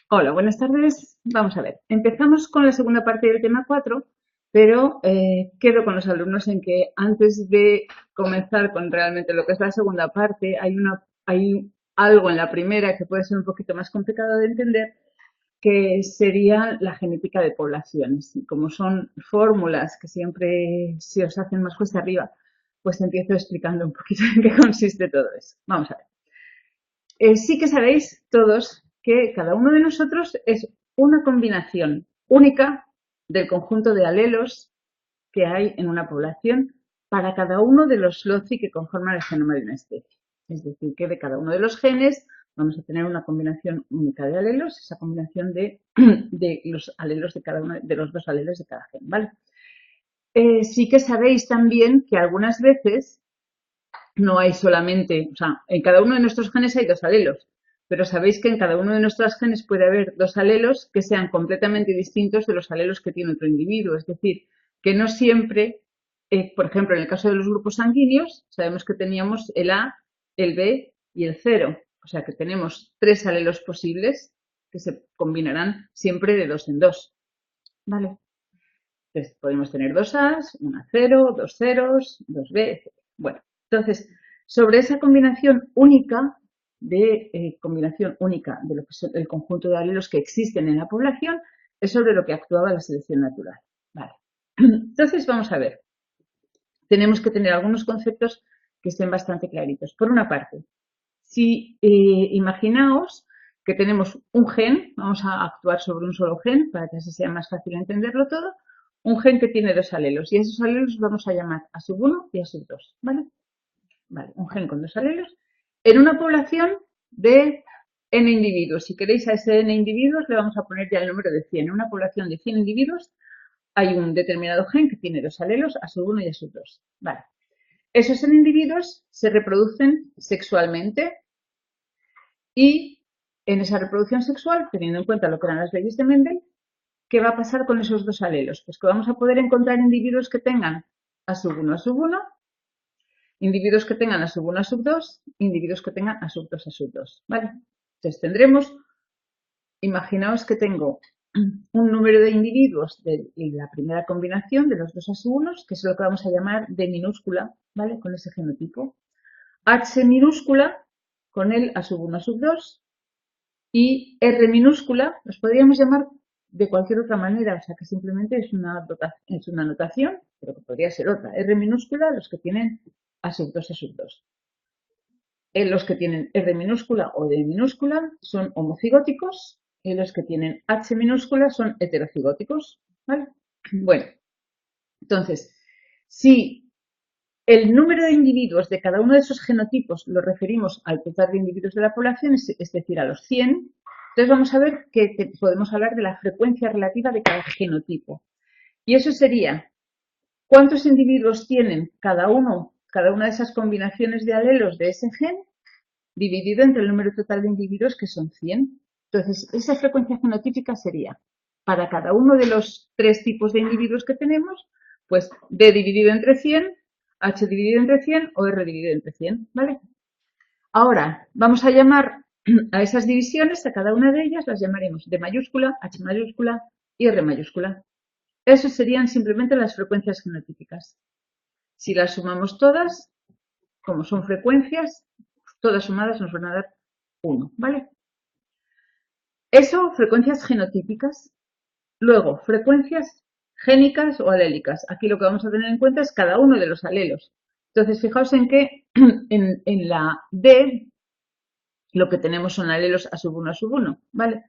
Hola, buenas tardes. Vamos a ver. Empezamos con la segunda parte del tema 4, pero quedo con los alumnos en que antes de comenzar con realmente lo que es la segunda parte, hay algo en la primera que puede ser un poquito más complicado de entender, que sería la genética de poblaciones. Y como son fórmulas que siempre se os hacen más cuesta arriba, pues empiezo explicando un poquito en qué consiste todo eso. Vamos a ver. Sí que sabéis todos que cada uno de nosotros es una combinación única del conjunto de alelos que hay en una población para cada uno de los loci que conforman el genoma de una especie. Es decir, que de cada uno de los genes vamos a tener una combinación única de alelos, esa combinación de los alelos de cada uno de los dos alelos de cada gen, ¿vale? Sí que sabéis también que algunas veces no hay solamente, o sea, en cada uno de nuestros genes hay dos alelos, pero sabéis que en cada uno de nuestros genes puede haber dos alelos que sean completamente distintos de los alelos que tiene otro individuo. Es decir, que no siempre, por ejemplo, en el caso de los grupos sanguíneos, sabemos que teníamos el A, el B y el cero. O sea que tenemos tres alelos posibles que se combinarán siempre de dos en dos. ¿Vale? Entonces, podemos tener dos A's, una cero, dos ceros, dos B, etc. Bueno, entonces, sobre esa combinación única de lo que es el conjunto de alelos que existen en la población, es sobre lo que actuaba la selección natural. Vale. Entonces, vamos a ver. Tenemos que tener algunos conceptos que estén bastante claritos. Por una parte, si imaginaos que tenemos un gen, vamos a actuar sobre un solo gen para que así sea más fácil entenderlo todo, un gen que tiene dos alelos y a esos alelos vamos a llamar a sub 1 y a sub 2, ¿vale? Vale, un gen con dos alelos en una población de n individuos. Si queréis a ese n individuos le vamos a poner ya el número de 100. En una población de 100 individuos hay un determinado gen que tiene dos alelos, a sub 1 y a sub 2. Vale. Esos n individuos se reproducen sexualmente y en esa reproducción sexual, teniendo en cuenta lo que eran las leyes de Mendel, ¿qué va a pasar con esos dos alelos? Pues que vamos a poder encontrar individuos que tengan a sub 1 a sub 1, individuos que tengan a sub 1 a sub 2, individuos que tengan a sub 2 a sub 2, ¿vale? Entonces tendremos, imaginaos que tengo un número de individuos de la primera combinación de los dos a sub 1, que es lo que vamos a llamar D minúscula, ¿vale? Con ese genotipo. H minúscula con el a sub 1 a sub 2 y R minúscula los podríamos llamar de cualquier otra manera, o sea que simplemente es una notación, pero que podría ser otra. R minúscula los que tienen a sub 2 a sub 2. Los que tienen R minúscula o D minúscula son homocigóticos y los que tienen H minúscula son heterocigóticos. ¿Vale? Bueno, entonces, si el número de individuos de cada uno de esos genotipos lo referimos al total de individuos de la población, es decir, a los 100, entonces vamos a ver que podemos hablar de la frecuencia relativa de cada genotipo. Y eso sería, ¿cuántos individuos tienen cada una de esas combinaciones de alelos de ese gen dividido entre el número total de individuos, que son 100? Entonces, esa frecuencia genotípica sería, para cada uno de los tres tipos de individuos que tenemos, pues D dividido entre 100, H dividido entre 100 o R dividido entre 100, ¿vale? Ahora, vamos a llamar a esas divisiones, a cada una de ellas las llamaremos D mayúscula, H mayúscula y R mayúscula. Esas serían simplemente las frecuencias genotípicas. Si las sumamos todas, como son frecuencias, todas sumadas nos van a dar 1, ¿vale? Eso, frecuencias genotípicas. Luego, frecuencias génicas o alélicas. Aquí lo que vamos a tener en cuenta es cada uno de los alelos. Entonces, fijaos en que en la D lo que tenemos son alelos a sub 1 a sub 1, ¿vale?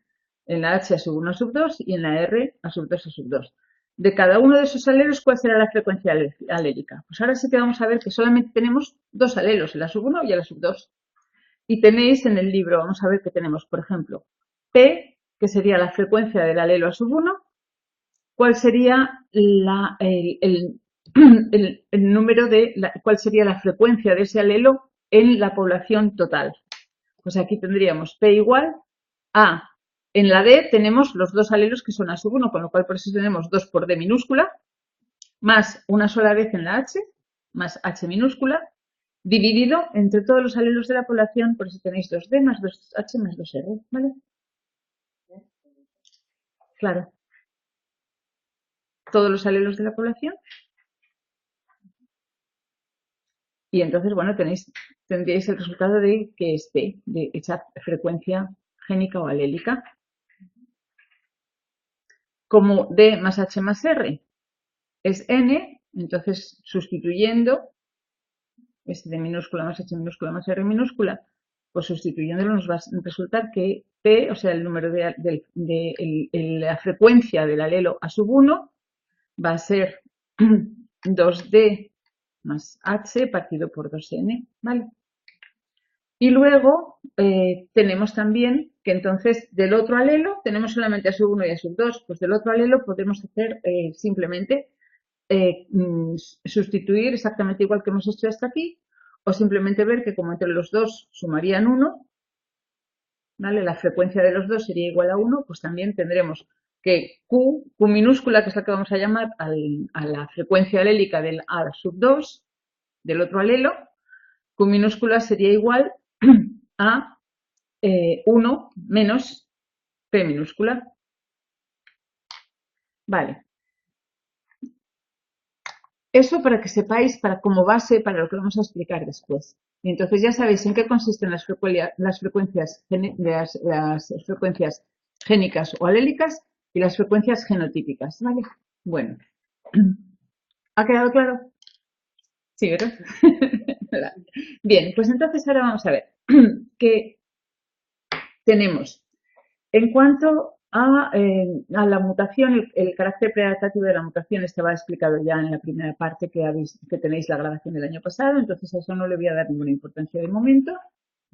En la H a sub 1 a sub 2 y en la R a sub 2 a sub 2. De cada uno de esos alelos, ¿cuál será la frecuencia alélica? Pues ahora sí que vamos a ver que solamente tenemos dos alelos, el a sub 1 y el a sub 2. Y tenéis en el libro, vamos a ver que tenemos, por ejemplo, P, que sería la frecuencia del alelo a sub 1, cuál sería el número cuál sería la frecuencia de ese alelo en la población total. Pues aquí tendríamos P igual a, en la D tenemos los dos alelos que son a sub 1, con lo cual por eso tenemos 2 por D minúscula, más una sola vez en la H, más H minúscula, dividido entre todos los alelos de la población, por eso tenéis 2D más 2H más 2R, ¿vale? Claro. Todos los alelos de la población. Y entonces, bueno, tendríais el resultado de que esté, de esa frecuencia génica o alélica. Como D más H más R es N, entonces sustituyendo S de minúscula más H minúscula más R minúscula, pues sustituyéndolo nos va a resultar que P, o sea, el número de la frecuencia del alelo A sub 1 va a ser 2D más H partido por 2N, ¿vale? Y luego tenemos también que entonces del otro alelo tenemos solamente A sub 1 y A sub 2, pues del otro alelo podemos hacer simplemente sustituir exactamente igual que hemos hecho hasta aquí, o simplemente ver que como entre los dos sumarían 1, ¿vale? La frecuencia de los dos sería igual a 1, pues también tendremos que Q minúscula, que es la que vamos a llamar a la frecuencia alélica del A sub 2, del otro alelo, Q minúscula sería igual a 1 menos P minúscula. Vale. Eso para que sepáis, como base para lo que vamos a explicar después. Y entonces ya sabéis en qué consisten las frecuencias génicas o alélicas y las frecuencias genotípicas, ¿vale? Bueno, ¿ha quedado claro? Sí, ¿verdad? Bien, pues entonces ahora vamos a ver que tenemos en cuanto a la mutación, el carácter preadaptativo de la mutación estaba explicado ya en la primera parte que tenéis la grabación del año pasado, entonces a eso no le voy a dar ninguna importancia de momento.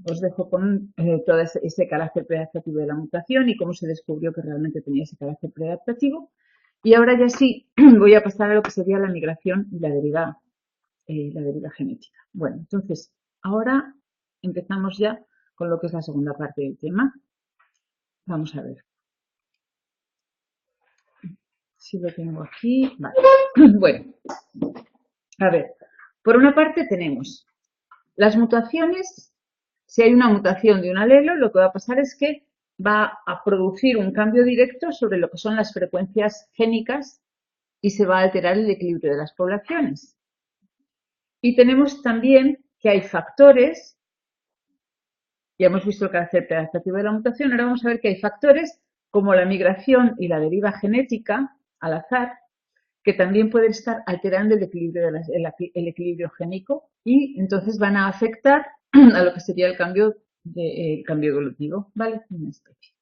Os dejo con todo ese carácter preadaptativo de la mutación y cómo se descubrió que realmente tenía ese carácter preadaptativo. Y ahora ya sí voy a pasar a lo que sería la migración y la deriva genética. Bueno, entonces ahora empezamos ya con lo que es la segunda parte del tema. Vamos a ver. Si lo tengo aquí, vale. Bueno, a ver, por una parte tenemos las mutaciones. Si hay una mutación de un alelo, lo que va a pasar es que va a producir un cambio directo sobre lo que son las frecuencias génicas y se va a alterar el equilibrio de las poblaciones. Y tenemos también que hay factores, ya hemos visto el carácter adaptativo de la mutación, ahora vamos a ver que hay factores como la migración y la deriva genética al azar, que también pueden estar alterando el equilibrio génico y entonces van a afectar a lo que sería el cambio evolutivo, ¿vale? En una especie.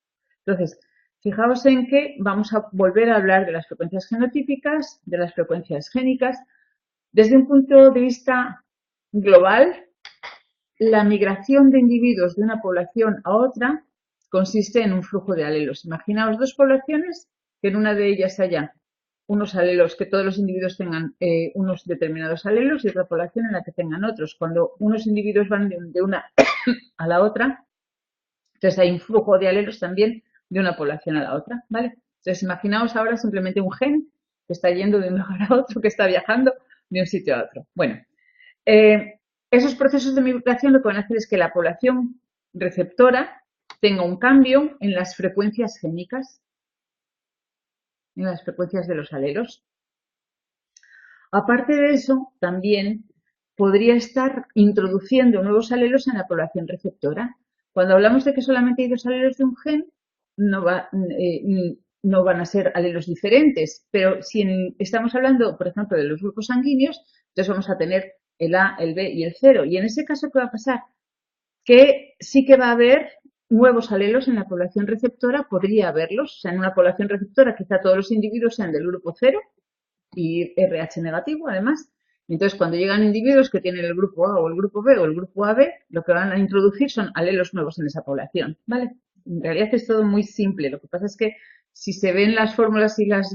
Entonces, fijaos en que vamos a volver a hablar de las frecuencias genotípicas, de las frecuencias génicas. Desde un punto de vista global, la migración de individuos de una población a otra consiste en un flujo de alelos. Imaginaos dos poblaciones que en una de ellas haya unos alelos, que todos los individuos tengan unos determinados alelos y otra población en la que tengan otros. Cuando unos individuos van de una a la otra, entonces hay un flujo de alelos también de una población a la otra, ¿vale? Entonces imaginaos ahora simplemente un gen que está yendo de un lugar a otro, que está viajando de un sitio a otro. Bueno, esos procesos de migración lo que van a hacer es que la población receptora tenga un cambio en las frecuencias génicas, en las frecuencias de los alelos. Aparte de eso, también podría estar introduciendo nuevos alelos en la población receptora. Cuando hablamos de que solamente hay dos alelos de un gen, no van a ser alelos diferentes, pero si estamos hablando, por ejemplo, de los grupos sanguíneos, entonces vamos a tener el A, el B y el 0. Y en ese caso, ¿qué va a pasar? Que sí que va a haber nuevos alelos en la población receptora, podría haberlos. O sea, en una población receptora quizá todos los individuos sean del grupo 0 y RH negativo, además. Entonces, cuando llegan individuos que tienen el grupo A o el grupo B o el grupo AB, lo que van a introducir son alelos nuevos en esa población, ¿vale? En realidad es todo muy simple. Lo que pasa es que si se ven las fórmulas y las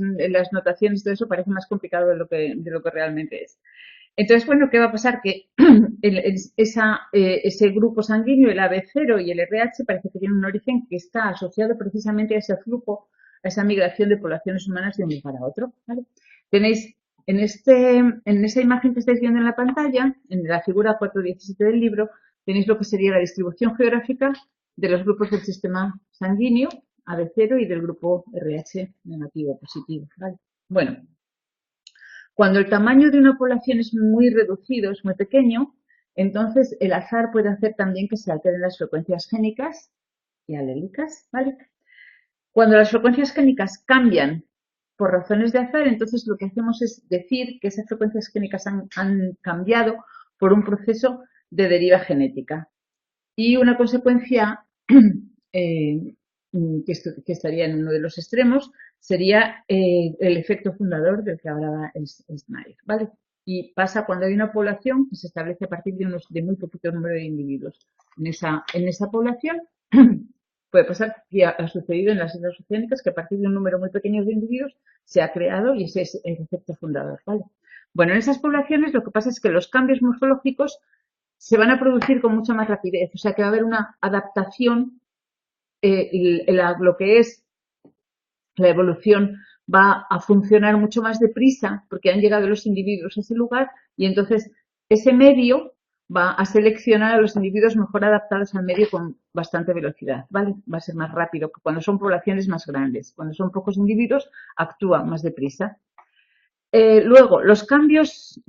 notaciones y todo eso, parece más complicado de lo que realmente es. Entonces, bueno, ¿qué va a pasar? Que ese grupo sanguíneo, el AB0 y el RH, parece que tienen un origen que está asociado precisamente a ese flujo, a esa migración de poblaciones humanas de un lugar a otro, ¿vale? Tenéis en esa imagen que estáis viendo en la pantalla, en la figura 4.17 del libro, tenéis lo que sería la distribución geográfica de los grupos del sistema sanguíneo AB0 y del grupo RH negativo positivo, ¿vale? Bueno, cuando el tamaño de una población es muy reducido, es muy pequeño, entonces el azar puede hacer también que se alteren las frecuencias génicas y alélicas, ¿vale? Cuando las frecuencias génicas cambian por razones de azar, entonces lo que hacemos es decir que esas frecuencias génicas han cambiado por un proceso de deriva genética. Y una consecuencia que estaría en uno de los extremos sería el efecto fundador del que hablaba Snyder, ¿vale? Y pasa cuando hay una población que se establece a partir de muy poquito número de individuos. En esa población puede pasar que ha sucedido en las islas oceánicas que a partir de un número muy pequeño de individuos se ha creado y ese es el efecto fundador, ¿vale? Bueno, en esas poblaciones lo que pasa es que los cambios morfológicos se van a producir con mucha más rapidez, o sea que va a haber una adaptación, lo que es la evolución va a funcionar mucho más deprisa porque han llegado los individuos a ese lugar y entonces ese medio va a seleccionar a los individuos mejor adaptados al medio con bastante velocidad, ¿vale? Va a ser más rápido que cuando son poblaciones más grandes. Cuando son pocos individuos, actúa más deprisa. Luego, los cambios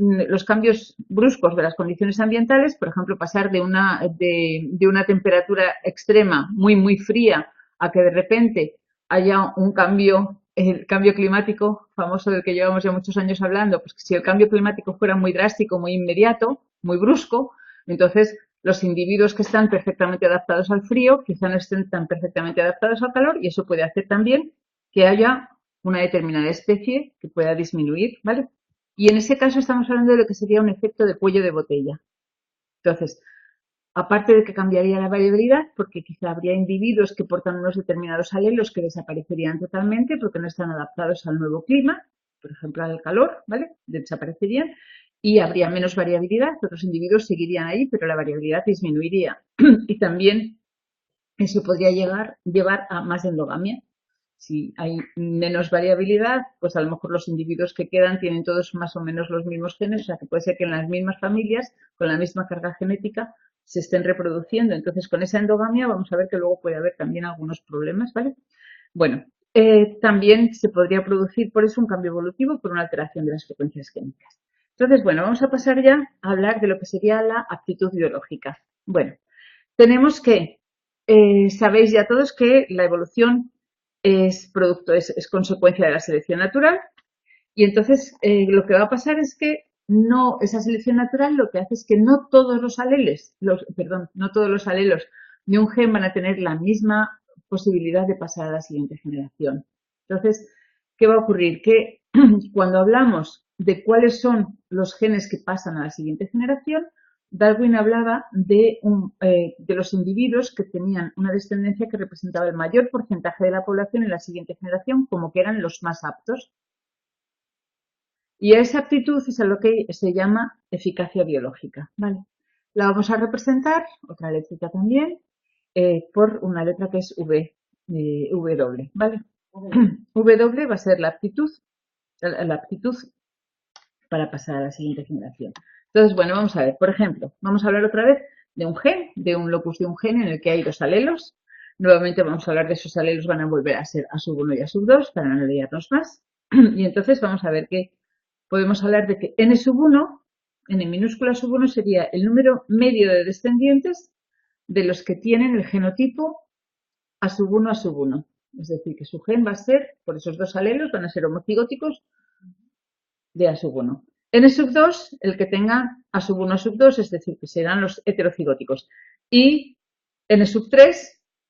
bruscos de las condiciones ambientales, por ejemplo, pasar de una temperatura extrema muy, muy fría a que de repente haya un cambio, el cambio climático famoso del que llevamos ya muchos años hablando, pues que si el cambio climático fuera muy drástico, muy inmediato, muy brusco, entonces los individuos que están perfectamente adaptados al frío quizá no estén tan perfectamente adaptados al calor y eso puede hacer también que haya una determinada especie que pueda disminuir, ¿vale? Y en ese caso estamos hablando de lo que sería un efecto de cuello de botella. Entonces, aparte de que cambiaría la variabilidad, porque quizá habría individuos que portan unos determinados alelos que desaparecerían totalmente porque no están adaptados al nuevo clima, por ejemplo al calor, ¿vale? Desaparecerían y habría menos variabilidad, otros individuos seguirían ahí, pero la variabilidad disminuiría. Y también eso podría llevar a más endogamia. Si hay menos variabilidad, pues a lo mejor los individuos que quedan tienen todos más o menos los mismos genes, o sea que puede ser que en las mismas familias, con la misma carga genética, se estén reproduciendo. Entonces, con esa endogamia vamos a ver que luego puede haber también algunos problemas, ¿vale? Bueno, también se podría producir por eso un cambio evolutivo por una alteración de las frecuencias génicas. Entonces, bueno, vamos a pasar ya a hablar de lo que sería la aptitud biológica. Bueno, tenemos que, sabéis ya todos que la evolución es consecuencia de la selección natural y entonces lo que va a pasar es que esa selección natural lo que hace es que no todos los alelos de un gen van a tener la misma posibilidad de pasar a la siguiente generación. Entonces, ¿qué va a ocurrir? Que cuando hablamos de cuáles son los genes que pasan a la siguiente generación, Darwin hablaba de los individuos que tenían una descendencia que representaba el mayor porcentaje de la población en la siguiente generación, como que eran los más aptos. Y a esa aptitud es a lo que se llama eficacia biológica, ¿vale? La vamos a representar, otra letrita también, por una letra que es W, ¿vale? W va a ser la aptitud para pasar a la siguiente generación. Entonces, bueno, vamos a ver, por ejemplo, vamos a hablar otra vez de un gen, de un locus de un gen en el que hay dos alelos. Nuevamente vamos a hablar de esos alelos, van a volver a ser A1 y A2 para no liarnos más. Y entonces vamos a ver que podemos hablar de que N1, N minúscula sub1 sería el número medio de descendientes de los que tienen el genotipo A1, A1. Es decir, que su gen va a ser, por esos dos alelos, van a ser homocigóticos de A1. N2, el que tenga A1, A2, es decir, que serán los heterocigóticos. Y N3,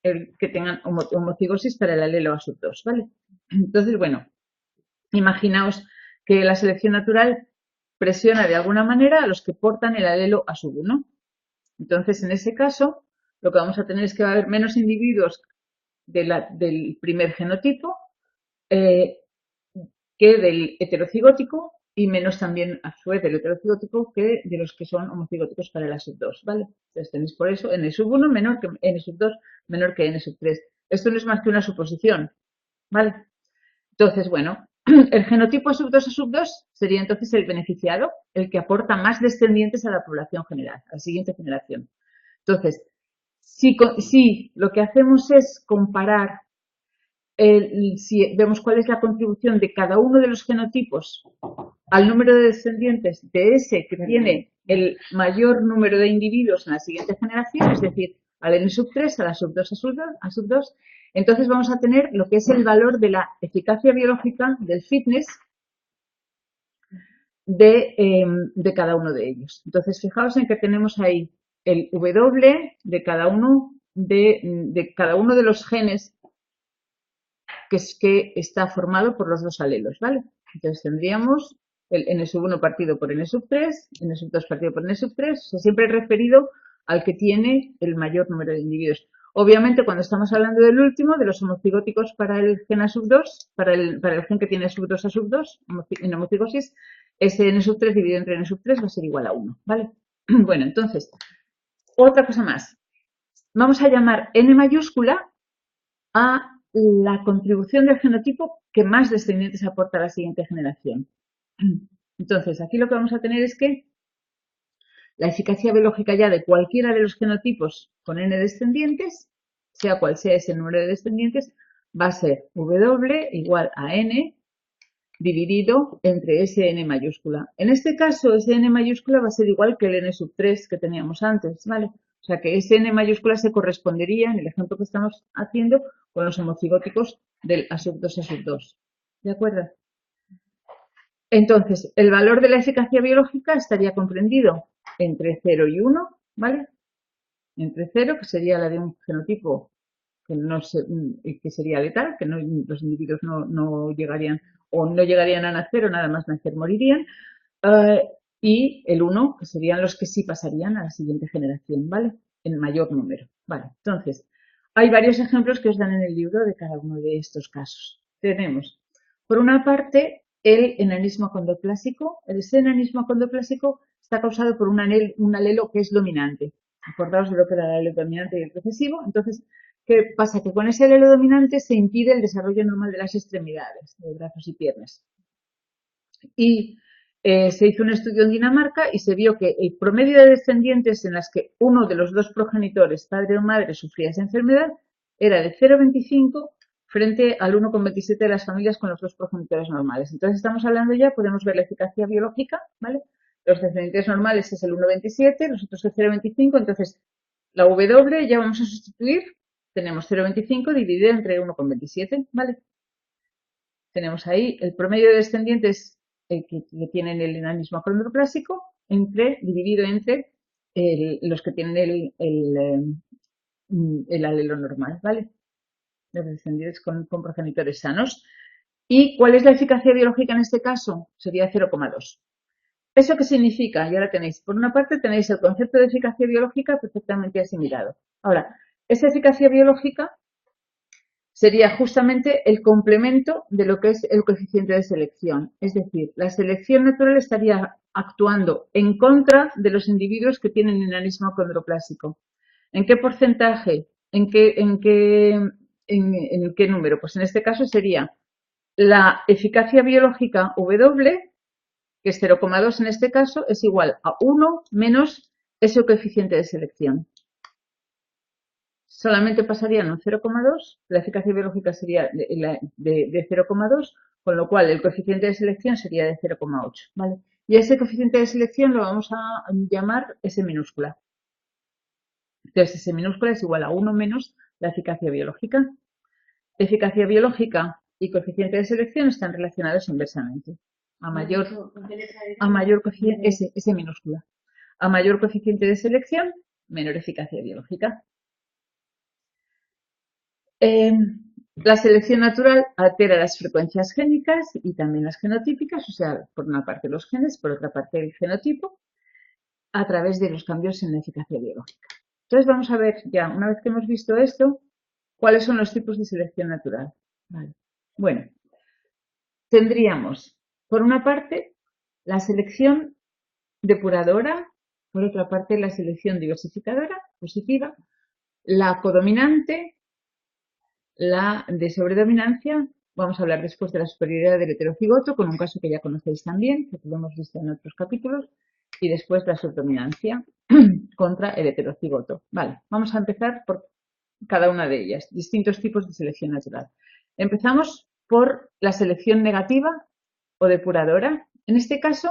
el que tengan homocigosis para el alelo A2, ¿vale? Entonces, bueno, imaginaos que la selección natural presiona de alguna manera a los que portan el alelo A1. Entonces, en ese caso, lo que vamos a tener es que va a haber menos individuos del primer genotipo que del heterocigótico y menos también a su vez del heterocigótico que de los que son homocigóticos para el A2, ¿vale? Entonces tenéis por eso N1 menor que N2 menor que N3. Esto no es más que una suposición, ¿vale? Entonces, bueno, el genotipo A2 A2 sería entonces el beneficiado, el que aporta más descendientes a la población general, a la siguiente generación. Entonces, si lo que hacemos es comparar si vemos cuál es la contribución de cada uno de los genotipos al número de descendientes de ese que tiene el mayor número de individuos en la siguiente generación, es decir, al n sub 3, a la sub 2, a sub 2, entonces vamos a tener lo que es el valor de la eficacia biológica del fitness de cada uno de ellos. Entonces, fijaos en que tenemos ahí el W de cada uno de los genes que está formado por los dos alelos, ¿vale? Entonces tendríamos el n sub 1 partido por n sub 3, n sub 2 partido por n sub 3, o sea, siempre referido al que tiene el mayor número de individuos. Obviamente, cuando estamos hablando del último, de los homocigóticos para el gen A sub 2, para el gen que tiene sub 2 a sub 2, en homocigosis, ese n sub 3 dividido entre n sub 3 va a ser igual a 1, ¿vale? Bueno, entonces, otra cosa más. Vamos a llamar n mayúscula a la contribución del genotipo que más descendientes aporta a la siguiente generación. Entonces, aquí lo que vamos a tener es que la eficacia biológica ya de cualquiera de los genotipos con n descendientes, sea cual sea ese número de descendientes, va a ser W igual a n dividido entre ese n mayúscula. En este caso, ese n mayúscula va a ser igual que el n sub 3 que teníamos antes, ¿vale? O sea que ese n mayúscula se correspondería, en el ejemplo que estamos haciendo, con los homocigóticos del A sub 2 a sub 2. ¿De acuerdo? Entonces, el valor de la eficacia biológica estaría comprendido entre 0 y 1, ¿vale? Entre 0, que sería la de un genotipo que sería letal, que los individuos no llegarían o no llegarían a nacer o nada más nacer morirían, y el 1, que serían los que sí pasarían a la siguiente generación, ¿vale? En mayor número, ¿vale? Entonces, hay varios ejemplos que os dan en el libro de cada uno de estos casos. Tenemos, por una parte, el enanismo acondroplásico. Ese enanismo acondroplásico está causado por un alelo que es dominante. Acordaos de lo que era el alelo dominante y el recesivo. Entonces, ¿qué pasa? Que con ese alelo dominante se impide el desarrollo normal de las extremidades, de brazos y piernas. Y se hizo un estudio en Dinamarca y se vio que el promedio de descendientes en las que uno de los dos progenitores, padre o madre, sufría esa enfermedad era de 0,25 frente al 1,27 de las familias con los dos progenitores normales. Entonces estamos hablando ya, podemos ver la eficacia biológica, ¿vale? Los descendientes normales es el 1,27, los otros el 0,25, entonces la W ya vamos a sustituir, tenemos 0,25 dividido entre 1,27, ¿vale? Tenemos ahí el promedio de descendientes que tienen el enanismo acondroplásico dividido entre los que tienen el alelo normal, ¿vale? Los descendientes con progenitores sanos. ¿Y cuál es la eficacia biológica en este caso? Sería 0,2. ¿Eso qué significa? Y ahora tenéis, por una parte tenéis el concepto de eficacia biológica perfectamente asimilado. Ahora, esa eficacia biológica sería justamente el complemento de lo que es el coeficiente de selección. Es decir, la selección natural estaría actuando en contra de los individuos que tienen enanismo acondroplásico. ¿En qué porcentaje? ¿En qué número? Pues en este caso sería la eficacia biológica W, que es 0,2 en este caso, es igual a 1 menos ese coeficiente de selección. Solamente pasarían un 0,2, la eficacia biológica sería de 0,2, con lo cual el coeficiente de selección sería de 0,8, ¿vale? Y ese coeficiente de selección lo vamos a llamar S minúscula. Entonces, S minúscula es igual a 1 menos la eficacia biológica. Eficacia biológica y coeficiente de selección están relacionados inversamente. A mayor coeficiente, S minúscula. A mayor coeficiente de selección, menor eficacia biológica. La selección natural altera las frecuencias génicas y también las genotípicas, o sea, por una parte los genes, por otra parte el genotipo, a través de los cambios en la eficacia biológica. Entonces vamos a ver ya, una vez que hemos visto esto, cuáles son los tipos de selección natural. Vale. Bueno, tendríamos, por una parte, la selección depuradora, por otra parte, la selección diversificadora, positiva, la codominante, la de sobredominancia, vamos a hablar después de la superioridad del heterocigoto, con un caso que ya conocéis también, que lo hemos visto en otros capítulos, y después la subdominancia contra el heterocigoto. Vale, vamos a empezar por cada una de ellas, distintos tipos de selección natural. Empezamos por la selección negativa o depuradora. En este caso,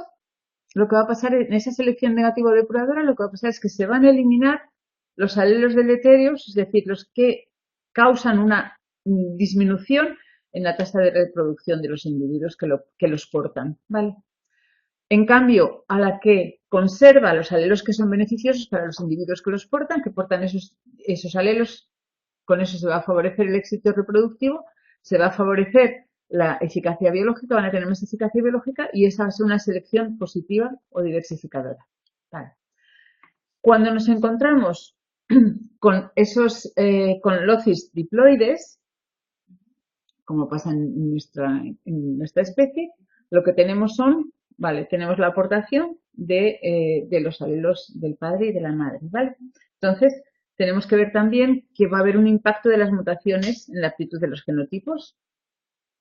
lo que va a pasar en esa selección negativa o depuradora, lo que va a pasar es que se van a eliminar los alelos deleterios, es decir, los que causan una disminución en la tasa de reproducción de los individuos que los portan, ¿vale? En cambio, a la que conserva los alelos que son beneficiosos para los individuos que los portan, que portan esos alelos, con eso se va a favorecer el éxito reproductivo, se va a favorecer la eficacia biológica, van a tener más eficacia biológica y esa va a ser una selección positiva o diversificadora. Vale. Cuando nos encontramos con con locis diploides, como pasa en nuestra especie, lo que tenemos son, vale, tenemos la aportación de los alelos del padre y de la madre, ¿vale? Entonces, tenemos que ver también que va a haber un impacto de las mutaciones en la aptitud de los genotipos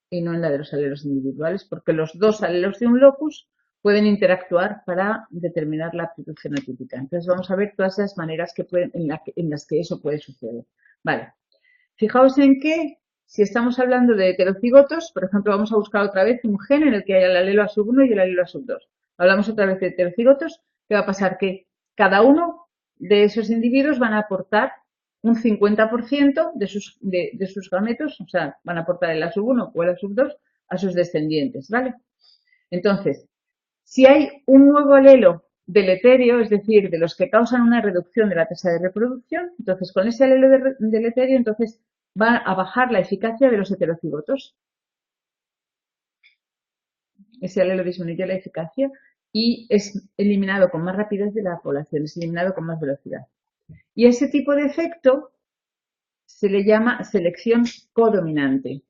y no en la de los alelos individuales, porque los dos alelos de un locus pueden interactuar para determinar la aptitud genotípica. Entonces, vamos a ver todas esas maneras en las que eso puede suceder. Vale. Fijaos en que, si estamos hablando de heterocigotos, por ejemplo, vamos a buscar otra vez un gen en el que haya el alelo A1 y el alelo A2. Hablamos otra vez de heterocigotos, ¿qué va a pasar? Que cada uno de esos individuos van a aportar un 50% de sus gametos, o sea, van a aportar el A1 o el A2 a sus descendientes, ¿vale? Entonces, si hay un nuevo alelo deleterio, es decir, de los que causan una reducción de la tasa de reproducción, entonces con ese alelo deleterio, entonces va a bajar la eficacia de los heterocigotos. Ese alelo disminuye la eficacia y es eliminado con más rapidez de la población, es eliminado con más velocidad. Y a ese tipo de efecto se le llama selección codominante.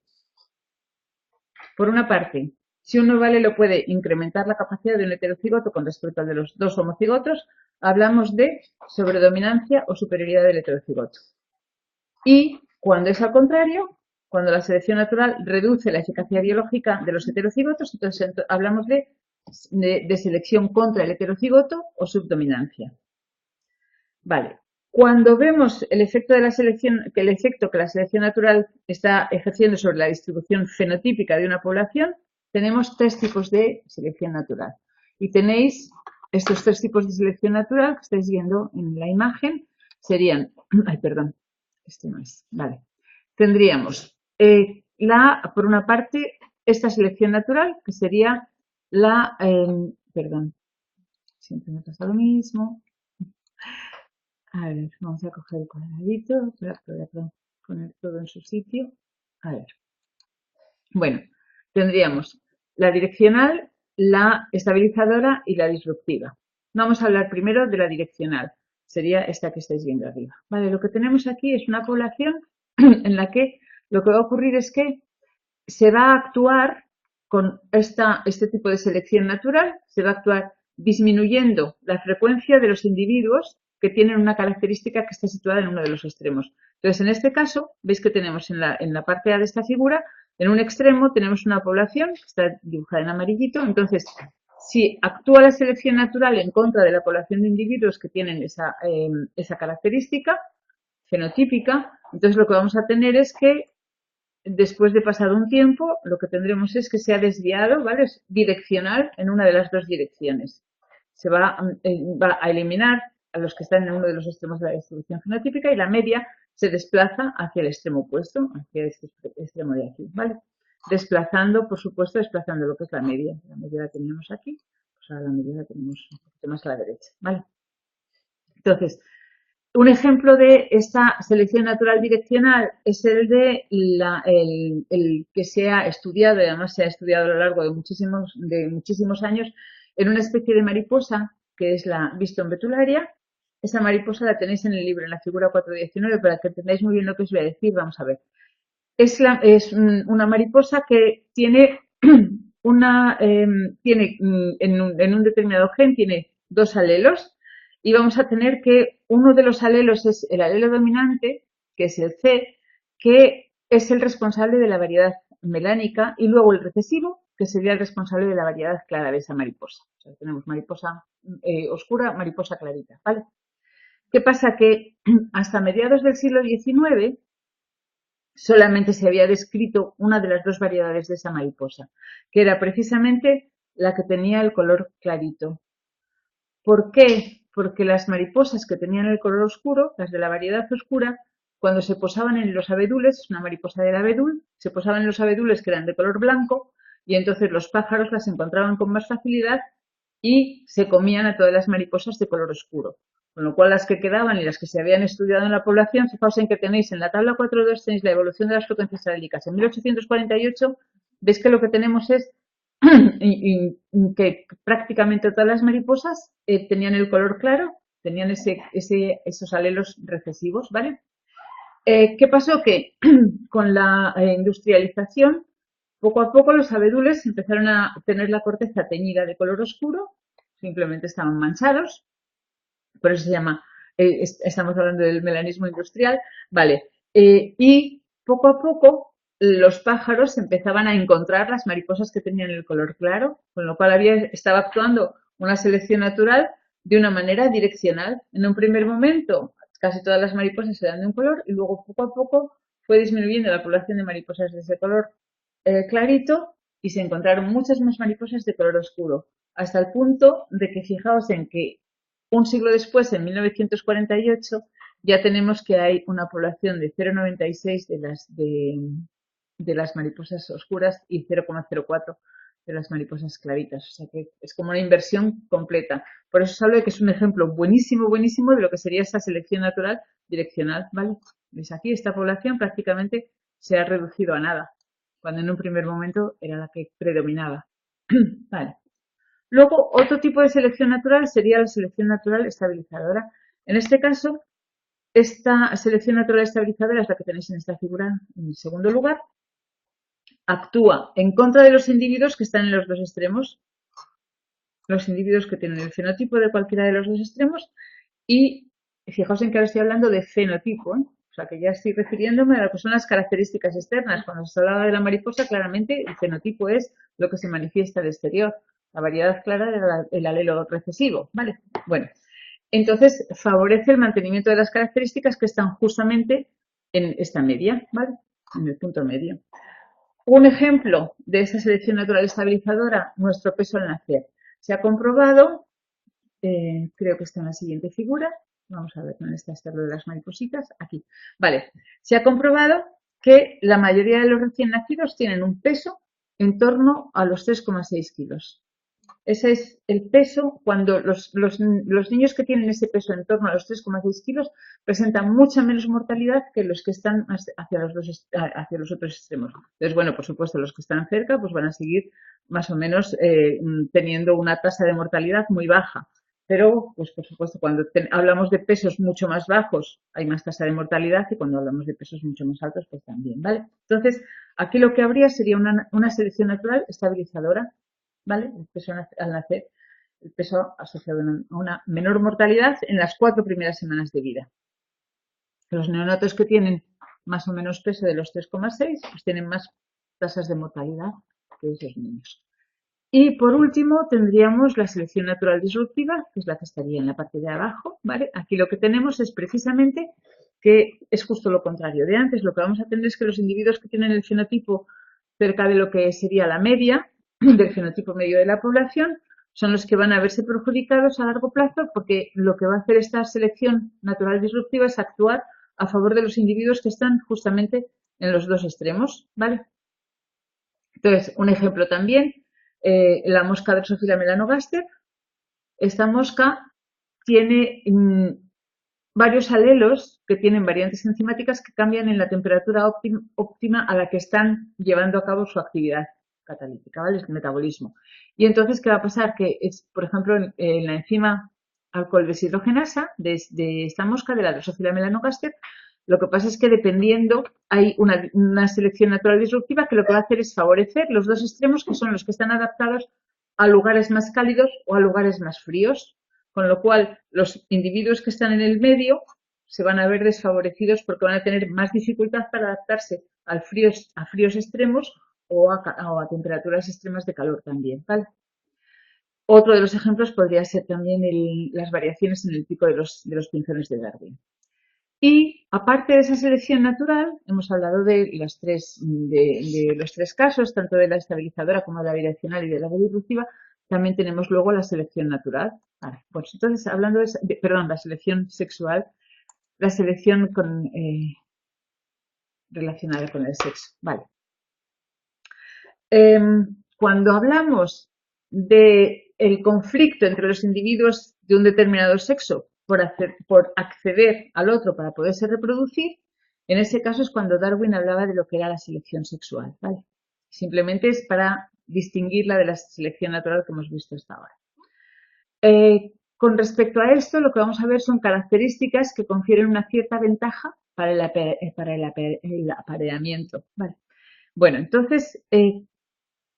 Por una parte, si un nuevo alelo puede incrementar la capacidad de un heterocigoto con respecto al de los dos homocigotos, hablamos de sobredominancia o superioridad del heterocigoto. Y cuando es al contrario, cuando la selección natural reduce la eficacia biológica de los heterocigotos, entonces hablamos de selección contra el heterocigoto o subdominancia. Vale. Cuando vemos el efecto de la selección, que la selección natural está ejerciendo sobre la distribución fenotípica de una población, tenemos tres tipos de selección natural. Y tenéis estos tres tipos de selección natural que estáis viendo en la imagen. Serían, ay, perdón, este no es, vale. Tendríamos por una parte, esta selección natural, que sería perdón, siempre me pasa lo mismo. A ver, vamos a coger el cuadradito para poder poner todo en su sitio. A ver. Bueno, tendríamos la direccional, la estabilizadora y la disruptiva. Vamos a hablar primero de la direccional. Sería esta que estáis viendo arriba. Vale, lo que tenemos aquí es una población en la que lo que va a ocurrir es que se va a actuar con este tipo de selección natural, se va a actuar disminuyendo la frecuencia de los individuos que tienen una característica que está situada en uno de los extremos. Entonces, en este caso, veis que tenemos en la parte A de esta figura, en un extremo tenemos una población que está dibujada en amarillito. Entonces, si actúa la selección natural en contra de la población de individuos que tienen esa característica fenotípica, entonces lo que vamos a tener es que después de pasado un tiempo, lo que tendremos es que se ha desviado, ¿vale? Es direccional en una de las dos direcciones. Se va a eliminar a los que están en uno de los extremos de la distribución fenotípica y la media se desplaza hacia el extremo opuesto, hacia este extremo de aquí, ¿vale? Desplazando, por supuesto, desplazando lo que es la media. La media la tenemos aquí, pues ahora la media la tenemos un poquito más a la derecha, ¿vale? Entonces, un ejemplo de esta selección natural direccional es el de el que se ha estudiado, y además se ha estudiado a lo largo de muchísimos años, en una especie de mariposa que es la Biston betularia. Esa mariposa la tenéis en el libro, en la figura 419, para que entendáis muy bien lo que os voy a decir. Vamos a ver. Es una mariposa que tiene en un determinado gen tiene dos alelos. Y vamos a tener que uno de los alelos es el alelo dominante, que es el C, que es el responsable de la variedad melánica, y luego el recesivo, que sería el responsable de la variedad clara de esa mariposa. O sea, tenemos mariposa oscura, mariposa clarita, ¿vale? ¿Qué pasa? Que hasta mediados del siglo XIX solamente se había descrito una de las dos variedades de esa mariposa, que era precisamente la que tenía el color clarito. ¿Por qué? Porque las mariposas que tenían el color oscuro, las de la variedad oscura, cuando se posaban en los abedules, una mariposa del abedul, se posaban en los abedules que eran de color blanco y entonces los pájaros las encontraban con más facilidad y se comían a todas las mariposas de color oscuro. Con lo cual las que quedaban y las que se habían estudiado en la población, fijaos en que tenéis en la tabla 4.2 tenéis la evolución de las frecuencias alélicas. En 1848 veis que lo que tenemos es que prácticamente todas las mariposas tenían el color claro, tenían esos alelos recesivos, ¿vale? ¿Qué pasó? Que con la industrialización, poco a poco los abedules empezaron a tener la corteza teñida de color oscuro, simplemente estaban manchados, por eso se llama, estamos hablando del melanismo industrial, ¿vale? Y poco a poco los pájaros empezaban a encontrar las mariposas que tenían el color claro, con lo cual estaba actuando una selección natural de una manera direccional. En un primer momento, casi todas las mariposas eran de un color y luego poco a poco fue disminuyendo la población de mariposas de ese color clarito y se encontraron muchas más mariposas de color oscuro, hasta el punto de que fijaos en que un siglo después, en 1948, ya tenemos que hay una población de 0,96 de las mariposas oscuras y 0,04 de las mariposas claritas. O sea que es como una inversión completa. Por eso os hablo de que es un ejemplo buenísimo, buenísimo de lo que sería esa selección natural direccional, ¿vale? ¿Veis aquí? Esta población prácticamente se ha reducido a nada, cuando en un primer momento era la que predominaba. Vale. Luego, otro tipo de selección natural sería la selección natural estabilizadora. En este caso, esta selección natural estabilizadora es la que tenéis en esta figura en segundo lugar. Actúa en contra de los individuos que están en los dos extremos, los individuos que tienen el fenotipo de cualquiera de los dos extremos y fijaos en que ahora estoy hablando de fenotipo, ¿eh? O sea que ya estoy refiriéndome a lo que son las características externas. Cuando se hablaba de la mariposa, claramente el fenotipo es lo que se manifiesta al exterior. La variedad clara del alelo recesivo, ¿vale? Bueno, entonces favorece el mantenimiento de las características que están justamente en esta media, ¿vale? En el punto medio. Un ejemplo de esa selección natural estabilizadora, nuestro peso al nacer. Se ha comprobado, creo que está en la siguiente figura, vamos a ver dónde está lo de las maripositas, aquí. Vale, se ha comprobado que la mayoría de los recién nacidos tienen un peso en torno a los 3,6 kilos. Ese es el peso cuando los niños que tienen ese peso en torno a los 3,6 kilos presentan mucha menos mortalidad que los que están hacia los otros extremos. Entonces, bueno, por supuesto, los que están cerca pues van a seguir más o menos teniendo una tasa de mortalidad muy baja. Pero, pues por supuesto, cuando hablamos de pesos mucho más bajos hay más tasa de mortalidad y cuando hablamos de pesos mucho más altos, pues también, ¿vale? Entonces, aquí lo que habría sería una selección natural estabilizadora, ¿vale? El peso al nacer, el peso asociado a una menor mortalidad en las 4 primeras semanas de vida. Los neonatos que tienen más o menos peso de los 3,6 pues tienen más tasas de mortalidad que esos niños. Y por último tendríamos la selección natural disruptiva, que es la que estaría en la parte de abajo, ¿vale? Aquí lo que tenemos es precisamente que es justo lo contrario de antes. Lo que vamos a tener es que los individuos que tienen el fenotipo cerca de lo que sería la media del fenotipo medio de la población son los que van a verse perjudicados a largo plazo porque lo que va a hacer esta selección natural disruptiva es actuar a favor de los individuos que están justamente en los dos extremos, ¿vale? Entonces, un ejemplo también, la mosca Drosophila melanogaster. Esta mosca tiene varios alelos que tienen variantes enzimáticas que cambian en la temperatura óptima a la que están llevando a cabo su actividad catalítica, ¿vale? El metabolismo. Y entonces, ¿qué va a pasar? Que, por ejemplo, en la enzima alcohol deshidrogenasa de esta mosca, de la Drosophila melanogaster, lo que pasa es que dependiendo, hay una selección natural disruptiva que lo que va a hacer es favorecer los dos extremos que son los que están adaptados a lugares más cálidos o a lugares más fríos. Con lo cual, los individuos que están en el medio se van a ver desfavorecidos porque van a tener más dificultad para adaptarse a fríos extremos o a temperaturas extremas de calor también, ¿vale? Otro de los ejemplos podría ser también las variaciones en el pico de los pinzones de Darwin. Y aparte de esa selección natural, hemos hablado de los tres casos, tanto de la estabilizadora como de la bidireccional y de la disruptiva. También tenemos luego la selección natural. Vale, pues entonces, hablando perdón, la selección sexual, la selección relacionada con el sexo. Vale. Cuando hablamos de el conflicto entre los individuos de un determinado sexo por acceder al otro para poderse reproducir, en ese caso es cuando Darwin hablaba de lo que era la selección sexual. ¿Vale? Simplemente es para distinguirla de la selección natural que hemos visto hasta ahora. Con respecto a esto, lo que vamos a ver son características que confieren una cierta ventaja para el apareamiento. ¿Vale? Bueno, entonces,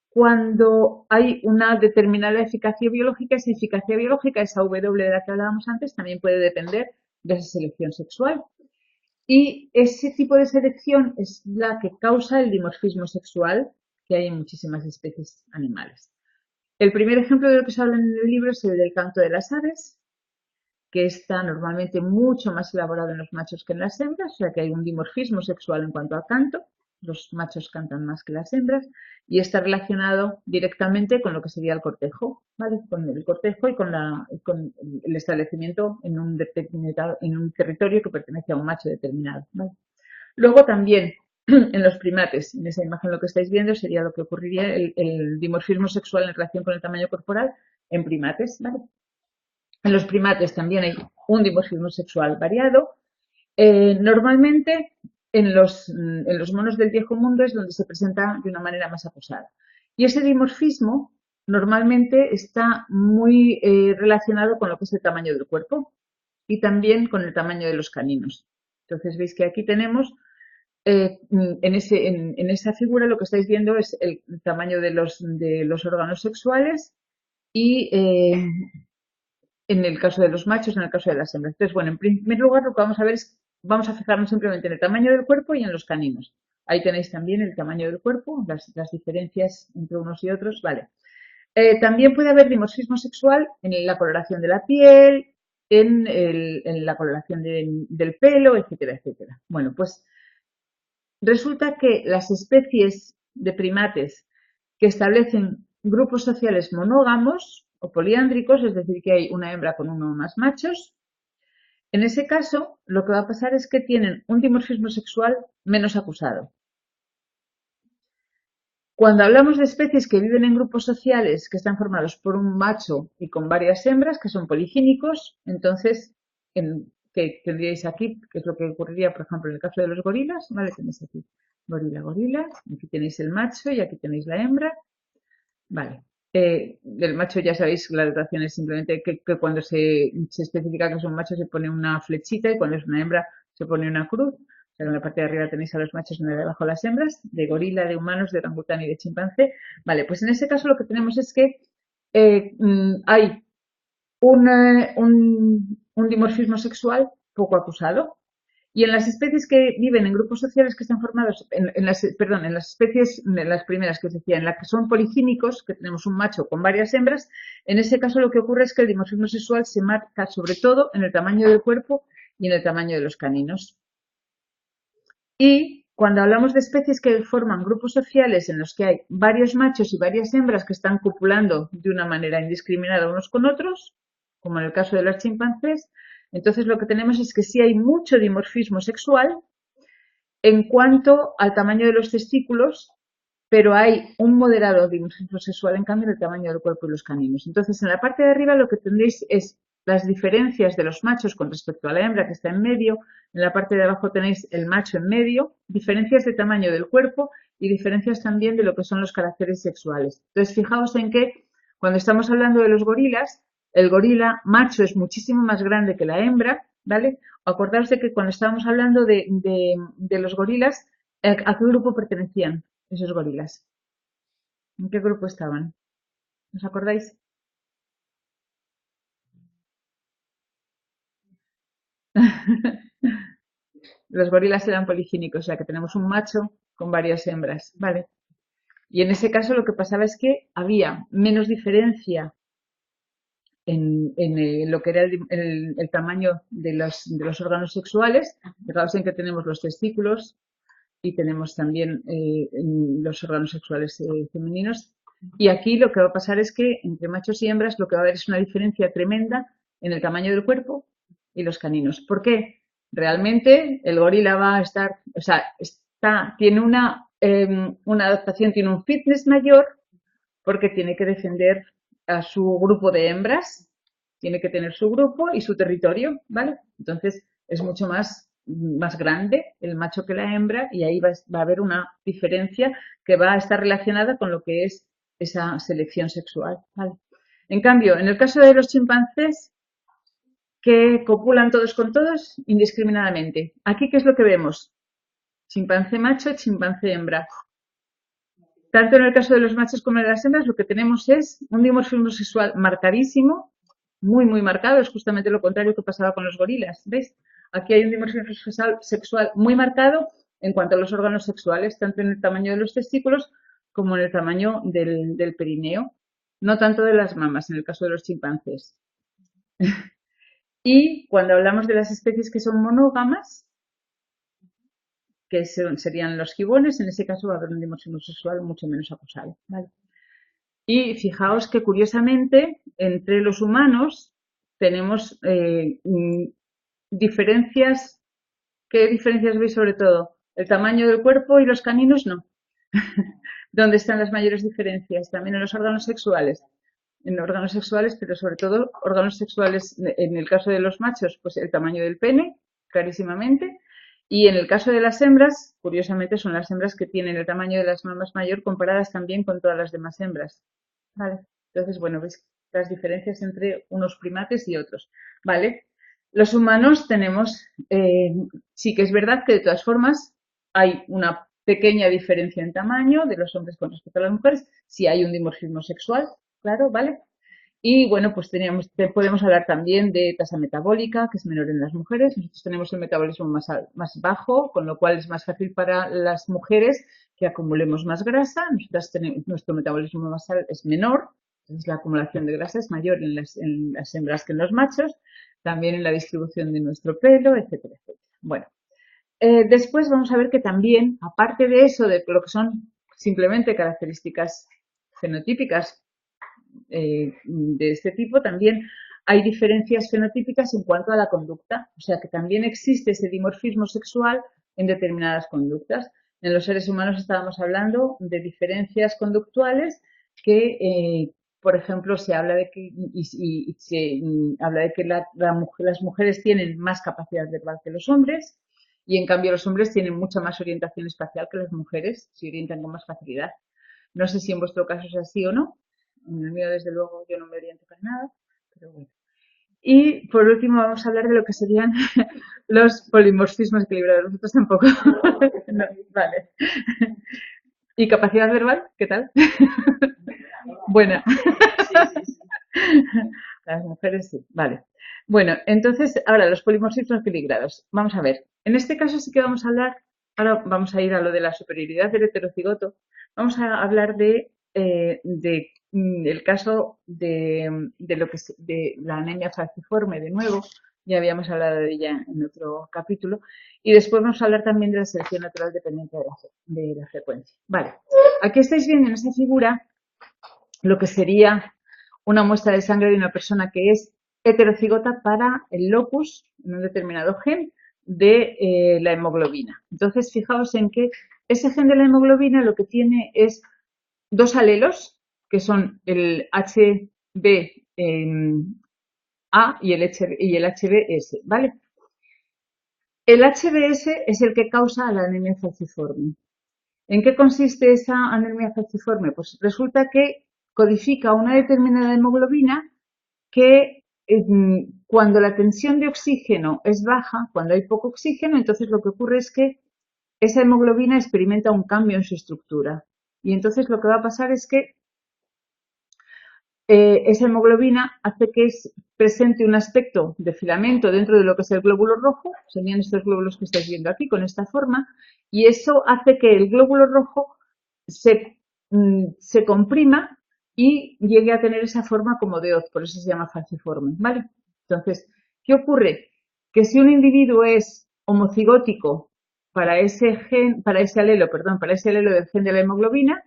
cuando hay una determinada eficacia biológica, esa eficacia biológica, esa W de la que hablábamos antes, también puede depender de esa selección sexual. Y ese tipo de selección es la que causa el dimorfismo sexual que hay en muchísimas especies animales. El primer ejemplo de lo que se habla en el libro es el del canto de las aves, que está normalmente mucho más elaborado en los machos que en las hembras, o sea que hay un dimorfismo sexual en cuanto al canto. Los machos cantan más que las hembras y está relacionado directamente con lo que sería el cortejo, ¿vale? Con el cortejo y con el establecimiento en un territorio que pertenece a un macho determinado, ¿vale? Luego también en los primates, en esa imagen lo que estáis viendo sería lo que ocurriría el dimorfismo sexual en relación con el tamaño corporal en primates, ¿vale? En los primates también hay un dimorfismo sexual variado. Normalmente en los monos del viejo mundo es donde se presenta de una manera más acusada. Y ese dimorfismo normalmente está muy relacionado con lo que es el tamaño del cuerpo y también con el tamaño de los caninos. Entonces veis que aquí tenemos, en esa figura lo que estáis viendo es el tamaño de los órganos sexuales y en el caso de los machos, en el caso de las hembras. Entonces, bueno, en primer lugar lo que vamos a ver es, vamos a fijarnos simplemente en el tamaño del cuerpo y en los caninos. Ahí tenéis también el tamaño del cuerpo, las diferencias entre unos y otros, vale. También puede haber dimorfismo sexual en la coloración de la piel, en la coloración del pelo, etcétera, etcétera. Bueno, pues resulta que las especies de primates que establecen grupos sociales monógamos o poliándricos, es decir, que hay una hembra con uno o más machos, en ese caso lo que va a pasar es que tienen un dimorfismo sexual menos acusado. Cuando hablamos de especies que viven en grupos sociales que están formados por un macho y con varias hembras, que son poligínicos, entonces, que tendríais aquí, que es lo que ocurriría, por ejemplo, en el caso de los gorilas, ¿vale? Tenéis aquí gorila, gorila, aquí tenéis el macho y aquí tenéis la hembra, ¿vale? Del macho ya sabéis, la dotación es simplemente que cuando se especifica que es un macho se pone una flechita y cuando es una hembra se pone una cruz. O sea, en la parte de arriba tenéis a los machos y en la de abajo las hembras, de gorila, de humanos, de orangután y de chimpancé. Vale, pues en ese caso lo que tenemos es que hay un dimorfismo sexual poco acusado. Y en las especies que viven en grupos sociales que están formados, en las especies, en las primeras que os decía, en las que son poligínicos, que tenemos un macho con varias hembras, en ese caso lo que ocurre es que el dimorfismo sexual se marca sobre todo en el tamaño del cuerpo y en el tamaño de los caninos. Y cuando hablamos de especies que forman grupos sociales en los que hay varios machos y varias hembras que están copulando de una manera indiscriminada unos con otros, como en el caso de los chimpancés, entonces lo que tenemos es que sí hay mucho dimorfismo sexual en cuanto al tamaño de los testículos, pero hay un moderado dimorfismo sexual en cambio en el tamaño del cuerpo y los caninos. Entonces en la parte de arriba lo que tendréis es las diferencias de los machos con respecto a la hembra que está en medio. En la parte de abajo tenéis el macho en medio, diferencias de tamaño del cuerpo y diferencias también de lo que son los caracteres sexuales. Entonces fijaos en que cuando estamos hablando de los gorilas, el gorila macho es muchísimo más grande que la hembra, ¿vale? Acordaos de que cuando estábamos hablando de los gorilas, ¿a qué grupo pertenecían esos gorilas? ¿En qué grupo estaban? ¿Os acordáis? Los gorilas eran poligínicos, o sea que tenemos un macho con varias hembras, ¿vale? Y en ese caso lo que pasaba es que había menos diferencia lo que era el tamaño de los órganos sexuales. Fijaos en que tenemos los testículos y tenemos también los órganos sexuales femeninos. Y aquí lo que va a pasar es que entre machos y hembras lo que va a haber es una diferencia tremenda en el tamaño del cuerpo y los caninos. ¿Por qué? Realmente el gorila va a estar, o sea, tiene una adaptación, tiene un fitness mayor porque tiene que defender a su grupo de hembras, tiene que tener su grupo y su territorio, ¿vale? Entonces es mucho más grande el macho que la hembra y ahí va a haber una diferencia que va a estar relacionada con lo que es esa selección sexual, ¿vale? En cambio, en el caso de los chimpancés, que copulan todos con todos indiscriminadamente. Aquí, ¿qué es lo que vemos? Chimpancé macho, chimpancé hembra. Tanto en el caso de los machos como de las hembras, lo que tenemos es un dimorfismo sexual marcadísimo, muy, muy marcado. Es justamente lo contrario que pasaba con los gorilas. ¿Veis? Aquí hay un dimorfismo sexual muy marcado en cuanto a los órganos sexuales, tanto en el tamaño de los testículos como en el tamaño del perineo. No tanto de las mamas, en el caso de los chimpancés. Y cuando hablamos de las especies que son monógamas, que serían los gibones, en ese caso va a haber un dimorfismo sexual mucho menos acusado, ¿vale? Y fijaos que curiosamente entre los humanos tenemos diferencias. ¿Qué diferencias veis sobre todo? El tamaño del cuerpo y los caninos no. ¿Dónde están las mayores diferencias? También en los órganos sexuales. En órganos sexuales, pero sobre todo órganos sexuales, en el caso de los machos, pues el tamaño del pene, clarísimamente. Y en el caso de las hembras, curiosamente son las hembras que tienen el tamaño de las mamas mayor comparadas también con todas las demás hembras. ¿Vale? Entonces, bueno, veis las diferencias entre unos primates y otros. ¿Vale? Los humanos tenemos, sí que es verdad que de todas formas hay una pequeña diferencia en tamaño de los hombres con respecto a las mujeres, si hay un dimorfismo sexual, claro, ¿vale? Y bueno, pues podemos hablar también de tasa metabólica, que es menor en las mujeres. Nosotros tenemos el metabolismo más bajo, con lo cual es más fácil para las mujeres que acumulemos más grasa. Nuestro metabolismo basal es menor, entonces la acumulación de grasa es mayor en las hembras que en los machos, también en la distribución de nuestro pelo, etcétera, etcétera. Bueno, después vamos a ver que también, aparte de eso, de lo que son simplemente características fenotípicas, de este tipo, también hay diferencias fenotípicas en cuanto a la conducta, o sea que también existe ese dimorfismo sexual en determinadas conductas. En los seres humanos estábamos hablando de diferencias conductuales que, por ejemplo, se habla de que, se habla de que las mujeres tienen más capacidad verbal que los hombres y en cambio los hombres tienen mucha más orientación espacial que las mujeres, se orientan con más facilidad. No sé si en vuestro caso es así o no. En el mío, desde luego, yo no me oriento para nada, pero bueno. Y por último vamos a hablar de lo que serían los polimorfismos equilibrados. Nosotros tampoco. No, vale. ¿Y capacidad verbal? ¿Qué tal? Buena. Las mujeres sí. Vale. Bueno, entonces, ahora los polimorfismos equilibrados. Vamos a ver. En este caso sí que vamos a hablar, ahora vamos a ir a lo de la superioridad del heterocigoto. Vamos a hablar el caso de la anemia falciforme, de nuevo, ya habíamos hablado de ella en otro capítulo, y después vamos a hablar también de la selección natural dependiente de la frecuencia. Vale, aquí estáis viendo en esta figura lo que sería una muestra de sangre de una persona que es heterocigota para el locus, en un determinado gen, de la hemoglobina. Entonces, fijaos en que ese gen de la hemoglobina lo que tiene es dos alelos, que son el HbA y el HbS, ¿vale? El HbS es el que causa la anemia falciforme. ¿En qué consiste esa anemia falciforme? Pues resulta que codifica una determinada hemoglobina que cuando la tensión de oxígeno es baja, cuando hay poco oxígeno, entonces lo que ocurre es que esa hemoglobina experimenta un cambio en su estructura. Y entonces lo que va a pasar es que esa hemoglobina hace que presente un aspecto de filamento dentro de lo que es el glóbulo rojo, serían estos glóbulos que estáis viendo aquí con esta forma, y eso hace que el glóbulo rojo se comprima y llegue a tener esa forma como de hoz, por eso se llama falciforme, ¿vale? Entonces, ¿qué ocurre? Que si un individuo es homocigótico para ese gen, para ese alelo, perdón, para ese alelo del gen de la hemoglobina,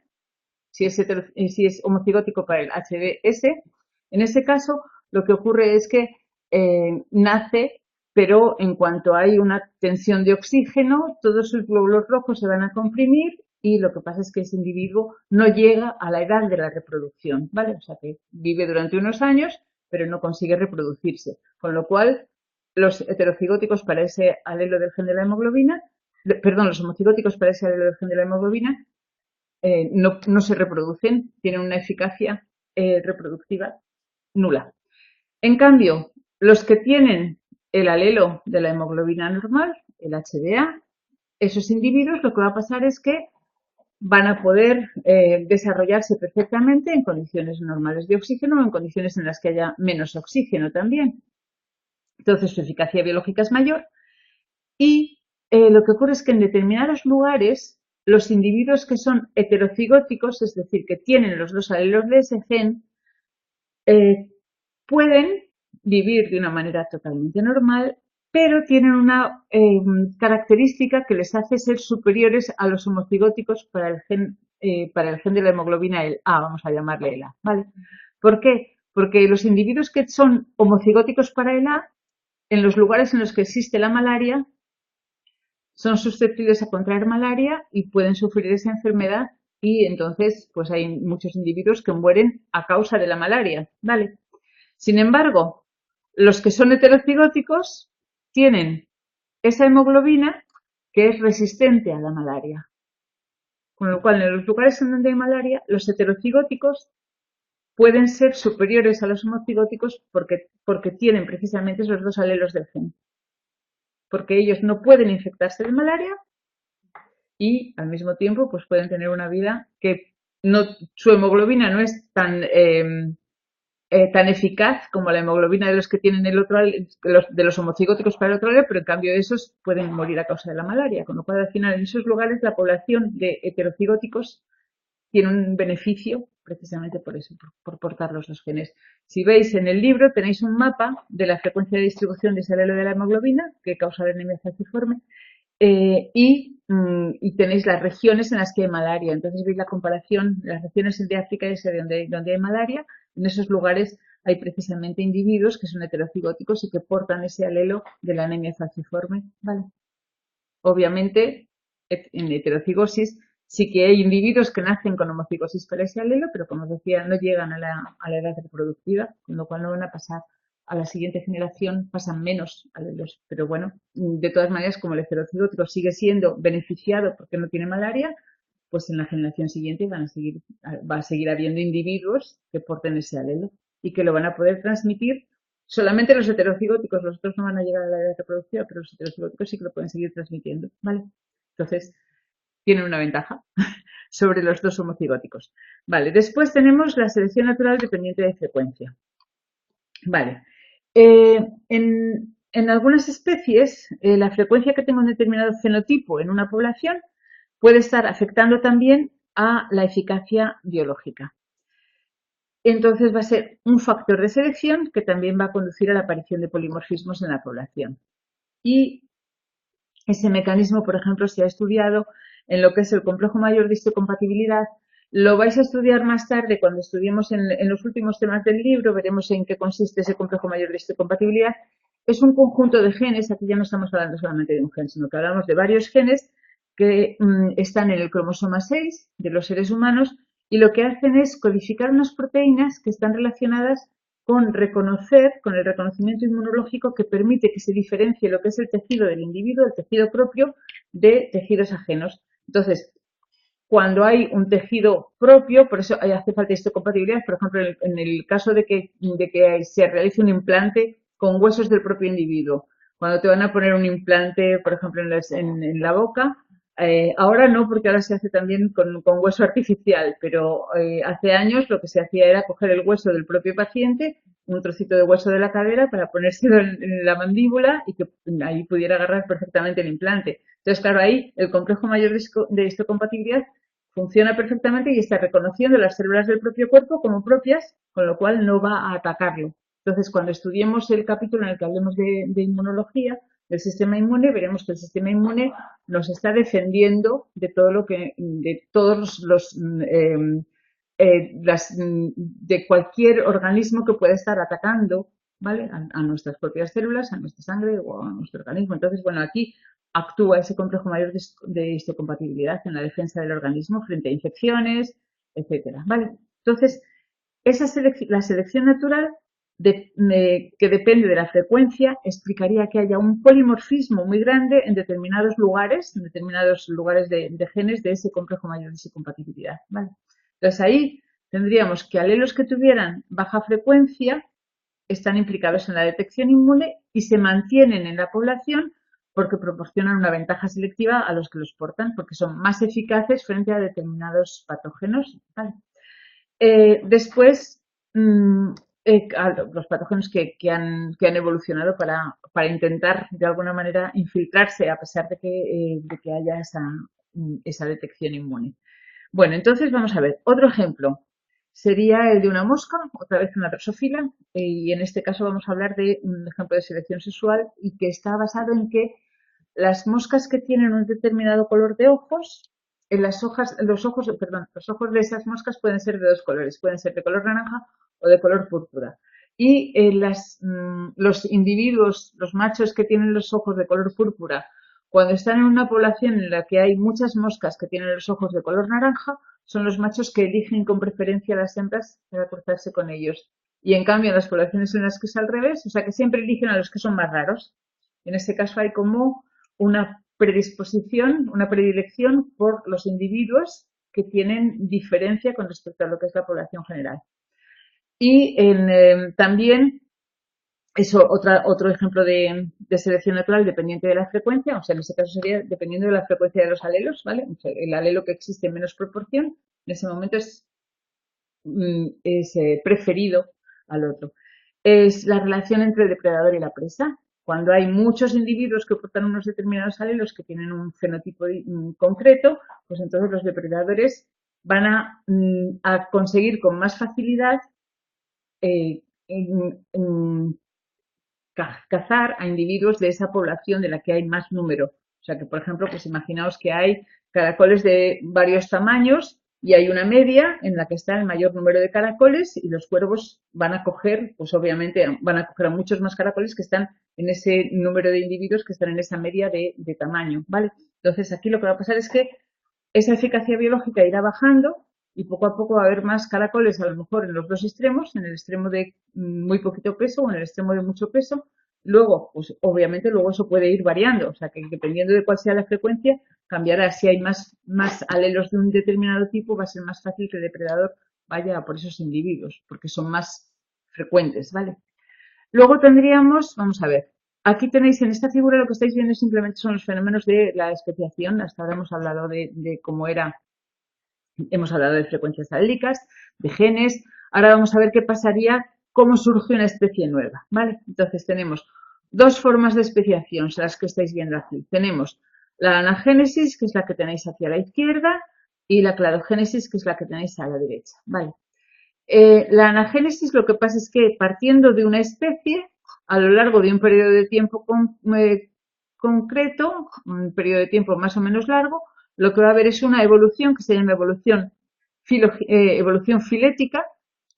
si es homocigótico para el HBS, en ese caso lo que ocurre es que nace, pero en cuanto hay una tensión de oxígeno, todos sus glóbulos rojos se van a comprimir y lo que pasa es que ese individuo no llega a la edad de la reproducción, ¿vale? O sea que vive durante unos años, pero no consigue reproducirse. Con lo cual, los heterocigóticos para ese alelo del gen de la hemoglobina, perdón, los homocigóticos para ese alelo del gen de la hemoglobina no se reproducen, tienen una eficacia reproductiva nula. En cambio, los que tienen el alelo de la hemoglobina normal, el HbA, esos individuos lo que va a pasar es que van a poder desarrollarse perfectamente en condiciones normales de oxígeno o en condiciones en las que haya menos oxígeno también. Entonces su eficacia biológica es mayor y lo que ocurre es que en determinados lugares los individuos que son heterocigóticos, es decir, que tienen los dos alelos de ese gen, pueden vivir de una manera totalmente normal, pero tienen una característica que les hace ser superiores a los homocigóticos para el gen de la hemoglobina, el A, vamos a llamarle el A, ¿vale? ¿Por qué? Porque los individuos que son homocigóticos para el A, en los lugares en los que existe la malaria, son susceptibles a contraer malaria y pueden sufrir esa enfermedad y entonces pues hay muchos individuos que mueren a causa de la malaria, ¿vale? Sin embargo, los que son heterocigóticos tienen esa hemoglobina que es resistente a la malaria. Con lo cual, en los lugares en donde hay malaria, los heterocigóticos pueden ser superiores a los homocigóticos porque tienen precisamente esos dos alelos del gen. Porque ellos no pueden infectarse de malaria y al mismo tiempo pues pueden tener una vida que no, su hemoglobina no es tan eficaz como la hemoglobina de los que tienen el otro, de los homocigóticos para el otro lado, pero en cambio esos pueden morir a causa de la malaria, con lo cual al final en esos lugares la población de heterocigóticos tiene un beneficio precisamente por eso, por portar los dos genes. Si veis en el libro tenéis un mapa de la frecuencia de distribución de ese alelo de la hemoglobina que causa la anemia falciforme y tenéis las regiones en las que hay malaria. Entonces veis la comparación de las regiones de África y donde hay malaria. En esos lugares hay precisamente individuos que son heterocigóticos y que portan ese alelo de la anemia falciforme. ¿Vale? Obviamente, en heterocigosis sí que hay individuos que nacen con homocigosis para ese alelo, pero como os decía, no llegan a la edad reproductiva, con lo cual no van a pasar a la siguiente generación, pasan menos alelos. Pero bueno, de todas maneras, como el heterocigótico sigue siendo beneficiado porque no tiene malaria, pues en la generación siguiente va a seguir habiendo individuos que porten ese alelo y que lo van a poder transmitir. Solamente los heterocigóticos, los otros no van a llegar a la edad reproductiva, pero los heterocigóticos sí que lo pueden seguir transmitiendo, ¿vale? Entonces, tienen una ventaja sobre los dos homocigóticos. Vale, después tenemos la selección natural dependiente de frecuencia. Vale, en algunas especies, la frecuencia que tenga un determinado fenotipo en una población puede estar afectando también a la eficacia biológica. Entonces va a ser un factor de selección que también va a conducir a la aparición de polimorfismos en la población. Y ese mecanismo, por ejemplo, se ha estudiado en lo que es el complejo mayor de histocompatibilidad. Lo vais a estudiar más tarde cuando estudiemos en los últimos temas del libro, veremos en qué consiste ese complejo mayor de histocompatibilidad. Es un conjunto de genes, aquí ya no estamos hablando solamente de un gen, sino que hablamos de varios genes que están en el cromosoma 6 de los seres humanos y lo que hacen es codificar unas proteínas que están relacionadas con el reconocimiento inmunológico que permite que se diferencie lo que es el tejido del individuo, el tejido propio, de tejidos ajenos. Entonces, cuando hay un tejido propio, por eso hace falta histocompatibilidad, por ejemplo, en el caso de que se realice un implante con huesos del propio individuo. Cuando te van a poner un implante, por ejemplo, en la boca, ahora no, porque ahora se hace también con hueso artificial, pero hace años lo que se hacía era coger el hueso del propio paciente, un trocito de hueso de la cadera para ponérselo en la mandíbula y que ahí pudiera agarrar perfectamente el implante. Entonces, claro, ahí el complejo mayor de histocompatibilidad funciona perfectamente y está reconociendo las células del propio cuerpo como propias, con lo cual no va a atacarlo. Entonces, cuando estudiemos el capítulo en el que hablemos de inmunología, del sistema inmune, veremos que el sistema inmune nos está defendiendo de todo lo que, de todos los de cualquier organismo que pueda estar atacando, ¿vale? A nuestras propias células, a nuestra sangre o a nuestro organismo. Entonces, bueno, aquí actúa ese complejo mayor de histocompatibilidad en la defensa del organismo frente a infecciones, etcétera, ¿vale? Entonces, la selección natural que depende de la frecuencia explicaría que haya un polimorfismo muy grande en determinados lugares de genes de ese complejo mayor de histocompatibilidad, ¿vale? Entonces ahí tendríamos que alelos que tuvieran baja frecuencia están implicados en la detección inmune y se mantienen en la población porque proporcionan una ventaja selectiva a los que los portan, porque son más eficaces frente a determinados patógenos. ¿Vale? Después, los patógenos que han evolucionado para intentar de alguna manera infiltrarse a pesar de que haya esa detección inmune. Bueno, entonces vamos a ver, otro ejemplo sería el de una mosca, otra vez una drosófila, y en este caso vamos a hablar de un ejemplo de selección sexual y que está basado en que las moscas que tienen un determinado color de ojos, en las hojas, los ojos de esas moscas pueden ser de dos colores, pueden ser de color naranja o de color púrpura. Y los individuos, los machos que tienen los ojos de color púrpura, cuando están en una población en la que hay muchas moscas que tienen los ojos de color naranja, son los machos que eligen con preferencia a las hembras para cruzarse con ellos. Y en cambio, en las poblaciones en las que es al revés, o sea que siempre eligen a los que son más raros. En este caso hay como una predisposición, una predilección por los individuos que tienen diferencia con respecto a lo que es la población general. Y también eso, otro ejemplo de selección natural dependiente de la frecuencia, o sea, en este caso sería dependiendo de la frecuencia de los alelos, ¿vale? O sea, el alelo que existe en menos proporción, en ese momento es preferido al otro. Es la relación entre el depredador y la presa. Cuando hay muchos individuos que portan unos determinados alelos que tienen un fenotipo concreto, pues entonces los depredadores van a conseguir con más facilidad eh, cazar a individuos de esa población de la que hay más número. O sea que, por ejemplo, pues imaginaos que hay caracoles de varios tamaños y hay una media en la que está el mayor número de caracoles y los cuervos van a coger, pues obviamente van a coger a muchos más caracoles que están en ese número de individuos que están en esa media de tamaño, ¿vale? Entonces aquí lo que va a pasar es que esa eficacia biológica irá bajando y poco a poco va a haber más caracoles, a lo mejor en los dos extremos, en el extremo de muy poquito peso o en el extremo de mucho peso. Luego, pues obviamente luego eso puede ir variando, o sea que dependiendo de cuál sea la frecuencia, cambiará. Si hay más alelos de un determinado tipo, va a ser más fácil que el depredador vaya por esos individuos, porque son más frecuentes, ¿vale? Luego tendríamos, vamos a ver, aquí tenéis en esta figura lo que estáis viendo simplemente son los fenómenos de la especiación. Hasta ahora hemos hablado de cómo era, hemos hablado de frecuencias alílicas, de genes. Ahora vamos a ver qué pasaría, cómo surge una especie nueva, ¿vale? Entonces tenemos dos formas de especiación, son las que estáis viendo aquí. Tenemos la anagénesis, que es la que tenéis hacia la izquierda, y la cladogénesis, que es la que tenéis a la derecha, ¿vale? La anagénesis lo que pasa es que partiendo de una especie, a lo largo de un periodo de tiempo concreto, un periodo de tiempo más o menos largo, lo que va a haber es una evolución que se llama evolución filética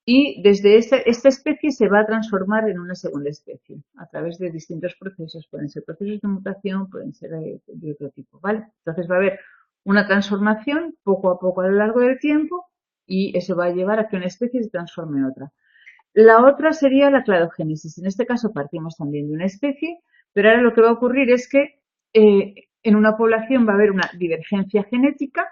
y desde esta especie se va a transformar en una segunda especie a través de distintos procesos. Pueden ser procesos de mutación, pueden ser de otro tipo, ¿vale? Entonces va a haber una transformación poco a poco a lo largo del tiempo y eso va a llevar a que una especie se transforme en otra. La otra sería la cladogénesis. En este caso partimos también de una especie, pero ahora lo que va a ocurrir es que en una población va a haber una divergencia genética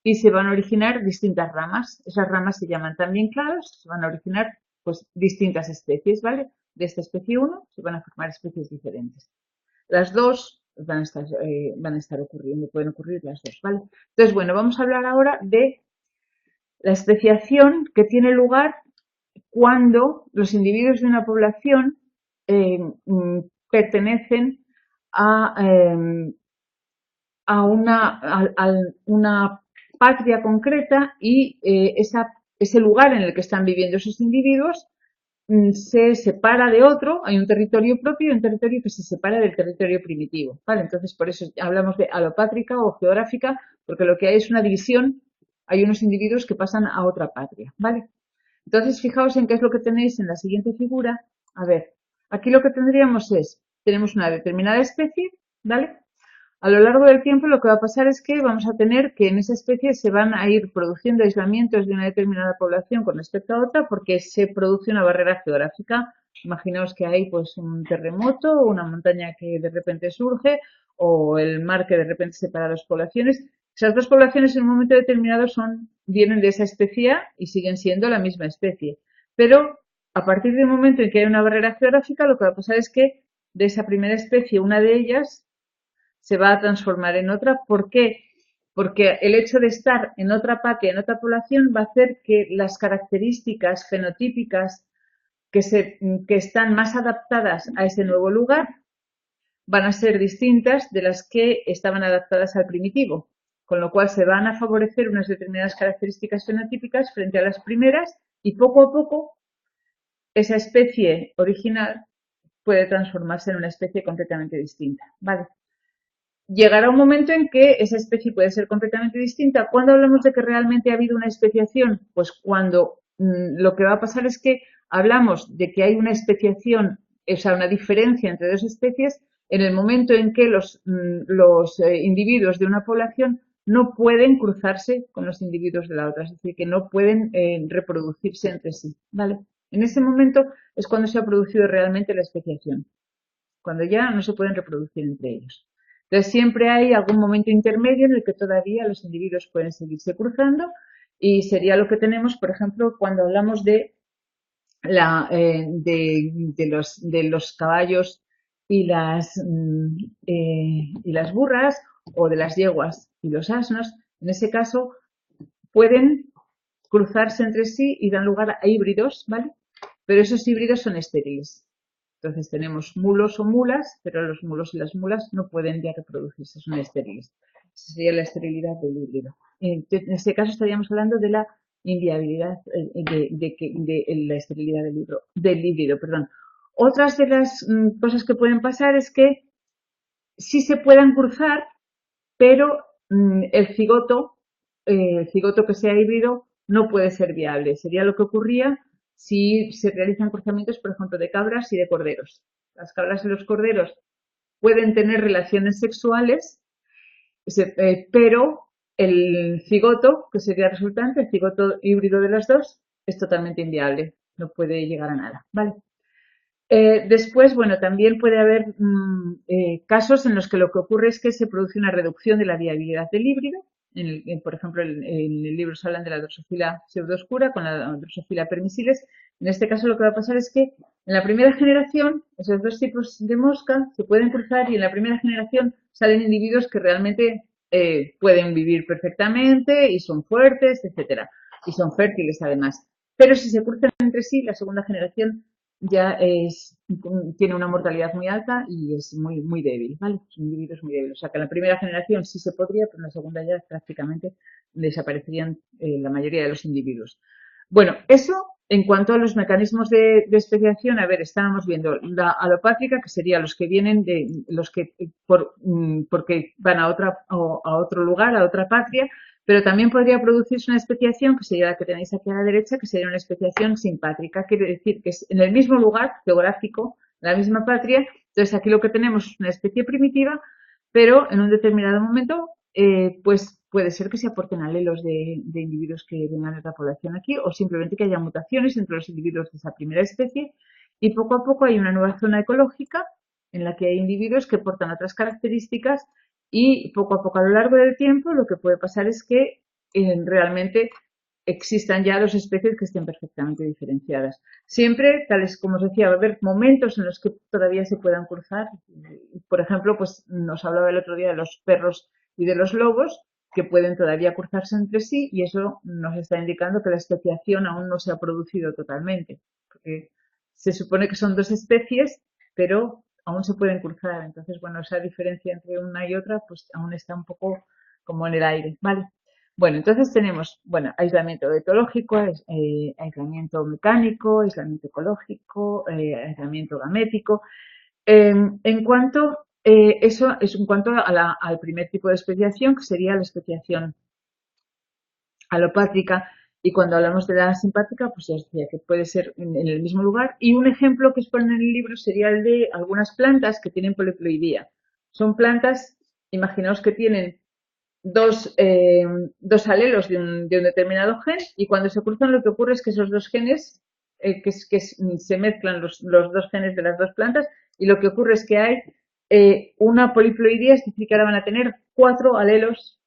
y se van a originar distintas ramas. Esas ramas se llaman también clados, se van a originar pues distintas especies, ¿vale? De esta especie 1 se van a formar especies diferentes. Las dos van a estar ocurriendo, pueden ocurrir las dos, ¿vale? Entonces, bueno, vamos a hablar ahora de la especiación que tiene lugar cuando los individuos de una población pertenecen a, a una patria concreta y ese lugar en el que están viviendo esos individuos se separa de otro, hay un territorio propio y un territorio que se separa del territorio primitivo, ¿vale? Entonces, por eso hablamos de alopátrica o geográfica, porque lo que hay es una división, hay unos individuos que pasan a otra patria, ¿vale? Entonces, fijaos en qué es lo que tenéis en la siguiente figura. A ver, aquí lo que tendríamos es, tenemos una determinada especie, ¿vale? A lo largo del tiempo lo que va a pasar es que vamos a tener que en esa especie se van a ir produciendo aislamientos de una determinada población con respecto a otra porque se produce una barrera geográfica. Imaginaos que hay pues un terremoto o una montaña que de repente surge o el mar que de repente separa las poblaciones. Esas dos poblaciones en un momento determinado vienen de esa especie A y siguen siendo la misma especie. Pero a partir del momento en que hay una barrera geográfica, lo que va a pasar es que de esa primera especie, una de ellas se va a transformar en otra. ¿Por qué? Porque el hecho de estar en otra patria, en otra población, va a hacer que las características fenotípicas que están más adaptadas a ese nuevo lugar van a ser distintas de las que estaban adaptadas al primitivo, con lo cual se van a favorecer unas determinadas características fenotípicas frente a las primeras y poco a poco esa especie original puede transformarse en una especie completamente distinta. ¿Vale? Llegará un momento en que esa especie puede ser completamente distinta. ¿Cuándo hablamos de que realmente ha habido una especiación? Pues cuando lo que va a pasar es que hablamos de que hay una especiación, o sea, una diferencia entre dos especies en el momento en que los individuos de una población no pueden cruzarse con los individuos de la otra, es decir, que no pueden reproducirse entre sí, ¿vale? En ese momento es cuando se ha producido realmente la especiación, cuando ya no se pueden reproducir entre ellos. Entonces siempre hay algún momento intermedio en el que todavía los individuos pueden seguirse cruzando y sería lo que tenemos, por ejemplo, cuando hablamos de los caballos y las burras o de las yeguas y los asnos. En ese caso pueden cruzarse entre sí y dan lugar a híbridos, ¿vale? Pero esos híbridos son estériles. Entonces tenemos mulos o mulas, pero los mulos y las mulas no pueden ya reproducirse, son estériles. Esa sería la esterilidad del híbrido. En este caso estaríamos hablando de la inviabilidad de la esterilidad del híbrido. Perdón. Otras de las cosas que pueden pasar es que sí se puedan cruzar, pero el cigoto que sea híbrido no puede ser viable. Sería lo que ocurría si se realizan cruzamientos, por ejemplo, de cabras y de corderos. Las cabras y los corderos pueden tener relaciones sexuales, pero el cigoto, que sería resultante, el cigoto híbrido de las dos, es totalmente inviable. No puede llegar a nada. ¿Vale? Después, bueno, también puede haber casos en los que lo que ocurre es que se produce una reducción de la viabilidad del híbrido. Por ejemplo, en el libro se hablan de la drosofila pseudooscura con la drosofila permissiles. En este caso lo que va a pasar es que en la primera generación esos dos tipos de mosca se pueden cruzar y en la primera generación salen individuos que realmente pueden vivir perfectamente y son fuertes, etcétera, y son fértiles además. Pero si se cruzan entre sí, la segunda generación tiene una mortalidad muy alta y es muy débil, ¿vale? Son individuos muy débiles. O sea que en la primera generación sí se podría, pero en la segunda ya prácticamente desaparecerían la mayoría de los individuos. Bueno, eso en cuanto a los mecanismos de especiación, a ver, estábamos viendo la alopátrica, que serían los que vienen de los que porque van a otro lugar, a otra patria, pero también podría producirse una especiación, que sería la que tenéis aquí a la derecha, que sería una especiación simpátrica, quiere decir que es en el mismo lugar geográfico, la misma patria. Entonces aquí lo que tenemos es una especie primitiva, pero en un determinado momento pues puede ser que se aporten alelos de individuos que vengan de otra población aquí o simplemente que haya mutaciones entre los individuos de esa primera especie y poco a poco hay una nueva zona ecológica en la que hay individuos que portan otras características y poco a poco a lo largo del tiempo lo que puede pasar es que realmente existan ya dos especies que estén perfectamente diferenciadas. Siempre, tales como os decía, va a haber momentos en los que todavía se puedan cruzar. Por ejemplo, pues nos hablaba el otro día de los perros y de los lobos, que pueden todavía cruzarse entre sí y eso nos está indicando que la especiación aún no se ha producido totalmente. Porque se supone que son dos especies, pero aún se pueden cruzar. Entonces, bueno, esa diferencia entre una y otra pues aún está un poco como en el aire. ¿Vale? Bueno, entonces tenemos, bueno, aislamiento etológico, aislamiento mecánico, aislamiento ecológico, aislamiento gamético. En cuanto, eso es en cuanto al primer tipo de especiación, que sería la especiación alopátrica, y cuando hablamos de la simpática, pues ya os decía que puede ser en el mismo lugar. Y un ejemplo que os ponen en el libro sería el de algunas plantas que tienen poliploidía. Son plantas, imaginaos que tienen dos alelos de un determinado gen, y cuando se cruzan lo que ocurre es que esos dos genes, se mezclan los dos genes de las dos plantas, y lo que ocurre es que hay una poliploidía, es decir, que ahora van a tener 4 alelos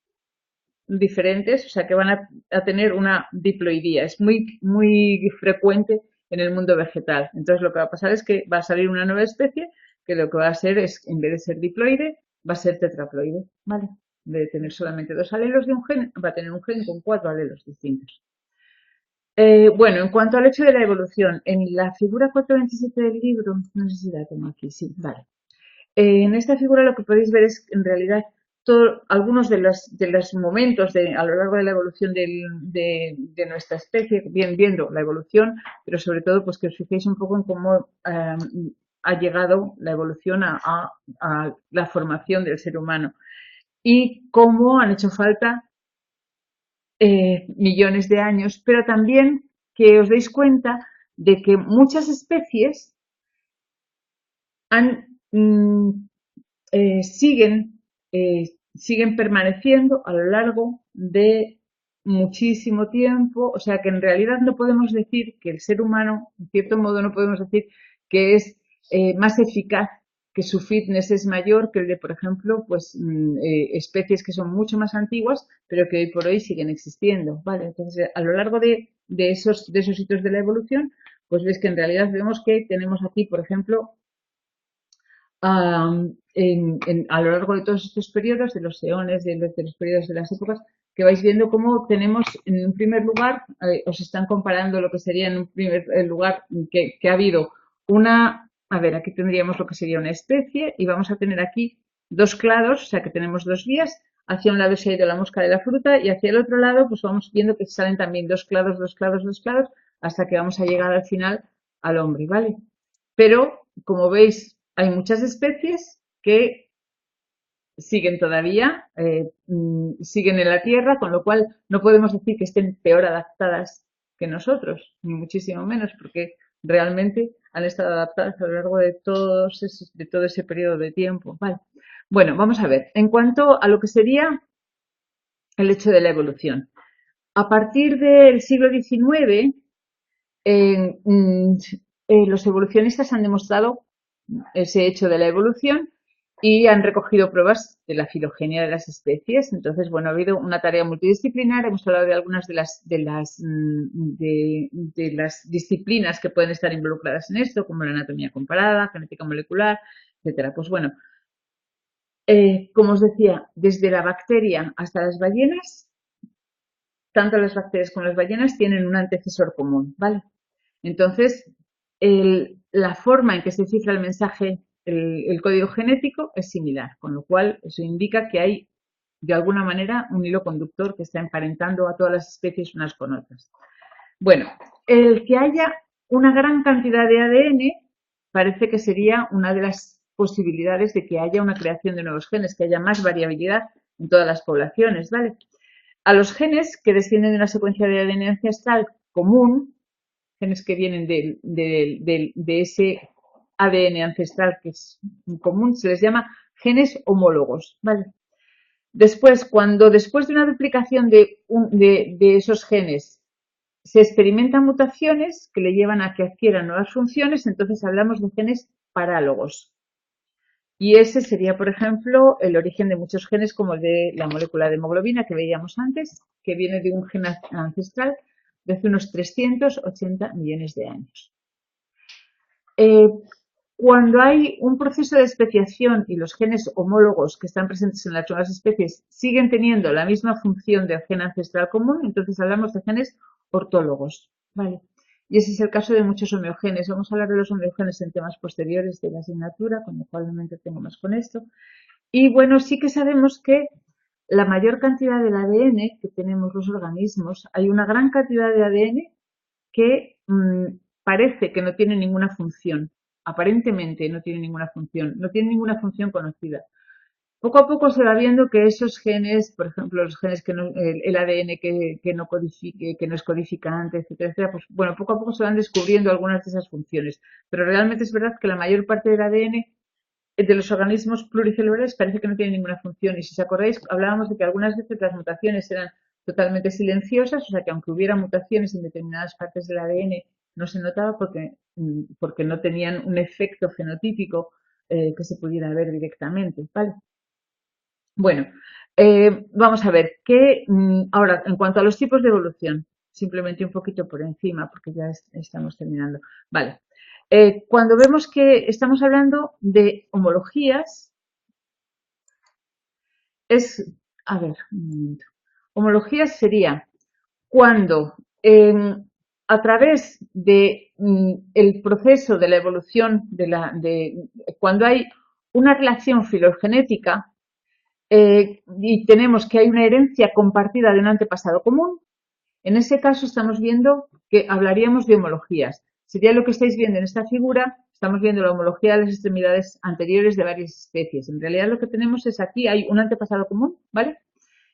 diferentes, o sea que van a tener una diploidía. Es muy, muy frecuente en el mundo vegetal. Entonces lo que va a pasar es que va a salir una nueva especie que lo que va a ser es, en vez de ser diploide, va a ser tetraploide, ¿vale? En vez de tener solamente 2 alelos de un gen, va a tener un gen con 4 alelos distintos. Bueno, en cuanto al hecho de la evolución, en la figura 427 del libro, no sé si la tengo aquí, sí, vale. En esta figura lo que podéis ver es en realidad algunos de los momentos a lo largo de la evolución de nuestra especie, bien viendo la evolución, pero sobre todo pues que os fijéis un poco en cómo ha llegado la evolución a la formación del ser humano y cómo han hecho falta millones de años, pero también que os deis cuenta de que muchas especies han siguen, siguen permaneciendo a lo largo de muchísimo tiempo, o sea que en realidad no podemos decir que el ser humano, en cierto modo no podemos decir que es más eficaz, que su fitness es mayor que el de, por ejemplo, pues especies que son mucho más antiguas, pero que hoy por hoy siguen existiendo, ¿vale? Entonces, a lo largo de esos hitos de la evolución, pues ves que en realidad vemos que tenemos aquí, por ejemplo, a lo largo de todos estos periodos, de los eones, de los periodos de las épocas, que vais viendo cómo tenemos en un primer lugar, os están comparando lo que sería en un primer lugar que ha habido a ver, aquí tendríamos lo que sería una especie y vamos a tener aquí 2 clados, o sea que tenemos 2 vías, hacia un lado se ha ido la mosca de la fruta y hacia el otro lado pues vamos viendo que salen también 2 clados, 2 clados, 2 clados, hasta que vamos a llegar al final al hombre, ¿vale? Pero, como veis, hay muchas especies que siguen todavía, siguen en la Tierra, con lo cual no podemos decir que estén peor adaptadas que nosotros, ni muchísimo menos, porque realmente han estado adaptadas a lo largo de todo ese periodo de tiempo. Vale. Bueno, vamos a ver. En cuanto a lo que sería el hecho de la evolución. A partir del siglo XIX, los evolucionistas han demostrado ese hecho de la evolución y han recogido pruebas de la filogenia de las especies. Entonces, bueno, ha habido una tarea multidisciplinar. Hemos hablado de algunas de las disciplinas que pueden estar involucradas en esto, como la anatomía comparada, genética molecular, etcétera. Pues bueno, como os decía, desde la bacteria hasta las ballenas, tanto las bacterias como las ballenas tienen un antecesor común, ¿vale? Entonces, la forma en que se cifra el mensaje, el código genético, es similar, con lo cual eso indica que hay, de alguna manera, un hilo conductor que está emparentando a todas las especies unas con otras. Bueno, el que haya una gran cantidad de ADN parece que sería una de las posibilidades de que haya una creación de nuevos genes, que haya más variabilidad en todas las poblaciones, ¿vale? A los genes que descienden de una secuencia de ADN ancestral común, genes que vienen de ese ADN ancestral que es común, se les llama genes homólogos, ¿vale? Después de una duplicación de esos genes, se experimentan mutaciones que le llevan a que adquieran nuevas funciones, entonces hablamos de genes parálogos. Y ese sería, por ejemplo, el origen de muchos genes como el de la molécula de hemoglobina que veíamos antes, que viene de un gen ancestral de hace unos 380 millones de años. Cuando hay un proceso de especiación y los genes homólogos que están presentes en las nuevas especies siguen teniendo la misma función del gen ancestral común, entonces hablamos de genes ortólogos, ¿vale? Y ese es el caso de muchos homeogenes. Vamos a hablar de los homeogenes en temas posteriores de la asignatura, con lo cual no me entretengo más con esto. Y bueno, sí que sabemos que la mayor cantidad del ADN que tenemos los organismos, hay una gran cantidad de ADN que parece que no tiene ninguna función. Aparentemente no tiene ninguna función, no tiene ninguna función conocida. Poco a poco se va viendo que esos genes, por ejemplo, los genes que no, el ADN que no codifique, que no es codificante, etcétera, etcétera, pues bueno, poco a poco se van descubriendo algunas de esas funciones. Pero realmente es verdad que la mayor parte del ADN de los organismos pluricelulares parece que no tiene ninguna función. Y si os acordáis, hablábamos de que algunas veces las mutaciones eran totalmente silenciosas, o sea que aunque hubiera mutaciones en determinadas partes del ADN, no se notaba porque no tenían un efecto fenotípico que se pudiera ver directamente, ¿vale? Bueno, vamos a ver, ahora, en cuanto a los tipos de evolución, simplemente un poquito por encima, porque ya estamos terminando. Vale, cuando vemos que estamos hablando de homologías, a ver, un momento. Homologías sería cuando a través de el proceso de la evolución, cuando hay una relación filogenética, y tenemos que hay una herencia compartida de un antepasado común, en ese caso estamos viendo que hablaríamos de homologías. Sería lo que estáis viendo en esta figura, estamos viendo la homología de las extremidades anteriores de varias especies. En realidad lo que tenemos es aquí hay un antepasado común, ¿vale?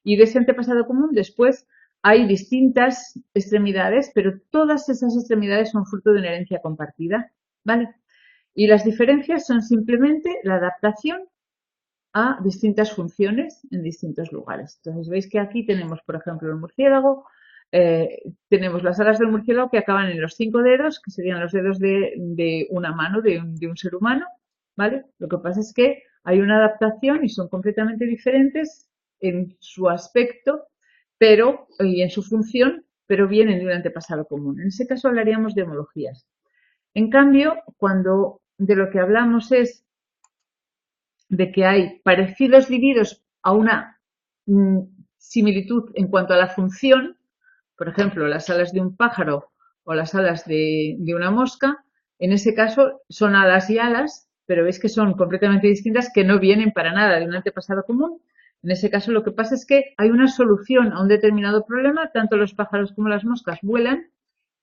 Y de ese antepasado común después hay distintas extremidades, pero todas esas extremidades son fruto de una herencia compartida, ¿vale? Y las diferencias son simplemente la adaptación a distintas funciones en distintos lugares. Entonces veis que aquí tenemos, por ejemplo, el murciélago, tenemos las alas del murciélago que acaban en los 5 dedos, que serían los dedos de una mano de un ser humano, ¿vale? Lo que pasa es que hay una adaptación y son completamente diferentes en su aspecto, y en su función, pero vienen de un antepasado común. En ese caso hablaríamos de homologías. En cambio, cuando de lo que hablamos es de que hay parecidos debidos a una similitud en cuanto a la función, por ejemplo, las alas de un pájaro o las alas de una mosca, en ese caso son alas y alas, pero veis que son completamente distintas, que no vienen para nada de un antepasado común. En ese caso lo que pasa es que hay una solución a un determinado problema, tanto los pájaros como las moscas vuelan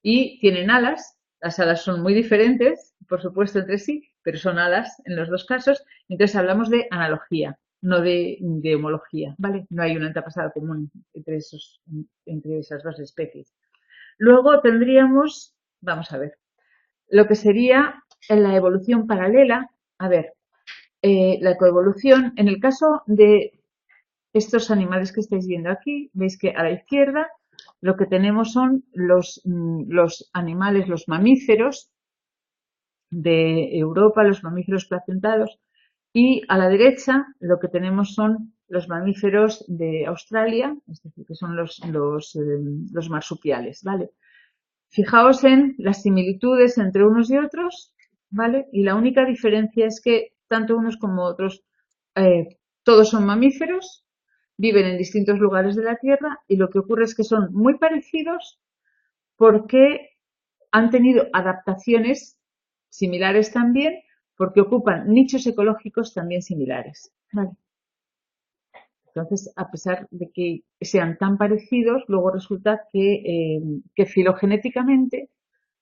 y tienen alas. Las alas son muy diferentes, por supuesto, entre sí, pero son alas en los dos casos. Entonces hablamos de analogía, no de homología, ¿vale? No hay un antepasado común entre esas dos especies. Luego tendríamos, vamos a ver, lo que sería en la evolución paralela. A ver, la coevolución, en el caso de estos animales que estáis viendo aquí, veis que a la izquierda lo que tenemos son los animales, los mamíferos de Europa, los mamíferos placentados, y a la derecha lo que tenemos son los mamíferos de Australia, es decir, que son los marsupiales, ¿vale? Fijaos en las similitudes entre unos y otros, ¿vale? Y la única diferencia es que tanto unos como otros, todos son mamíferos, viven en distintos lugares de la Tierra y lo que ocurre es que son muy parecidos porque han tenido adaptaciones similares también, porque ocupan nichos ecológicos también similares. ¿Vale? Entonces, a pesar de que sean tan parecidos, luego resulta que filogenéticamente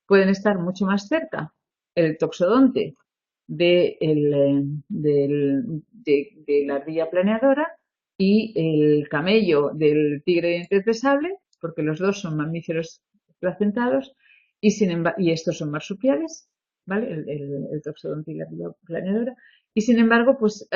pueden estar mucho más cerca el toxodonte de la ardilla planeadora y el camello del tigre de dientes de sable, porque los dos son mamíferos placentados y estos son marsupiales, ¿vale? El toxodonte y la ardilla planeadora. Y sin embargo, pues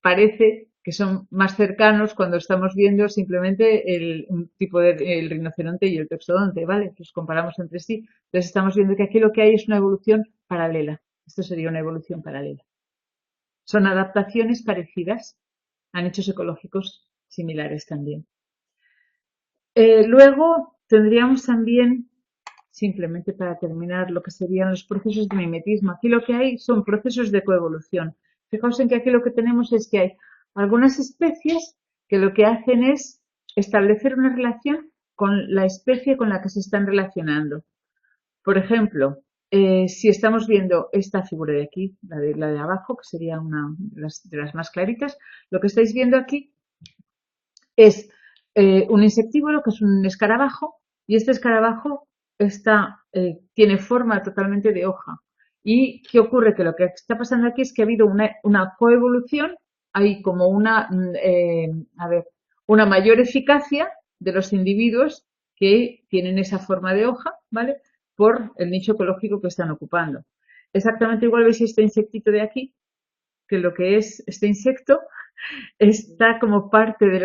parece que son más cercanos cuando estamos viendo simplemente un tipo el rinoceronte y el toxodonte, ¿vale? Los comparamos entre sí. Entonces estamos viendo que aquí lo que hay es una evolución paralela. Esto sería una evolución paralela. Son adaptaciones parecidas a nichos ecológicos similares también. Luego tendríamos también, simplemente para terminar, lo que serían los procesos de mimetismo. Aquí lo que hay son procesos de coevolución. Fijaos en que aquí lo que tenemos es que hay algunas especies que lo que hacen es establecer una relación con la especie con la que se están relacionando. Por ejemplo, si estamos viendo esta figura de aquí, la de abajo, que sería una de las más claritas, lo que estáis viendo aquí es un insectívoro, que es un escarabajo, y este escarabajo tiene forma totalmente de hoja. ¿Y qué ocurre? Que lo que está pasando aquí es que ha habido una coevolución, hay como una mayor eficacia de los individuos que tienen esa forma de hoja, ¿vale? Por el nicho ecológico que están ocupando. Exactamente igual veis este insectito de aquí, que lo que es este insecto está como parte de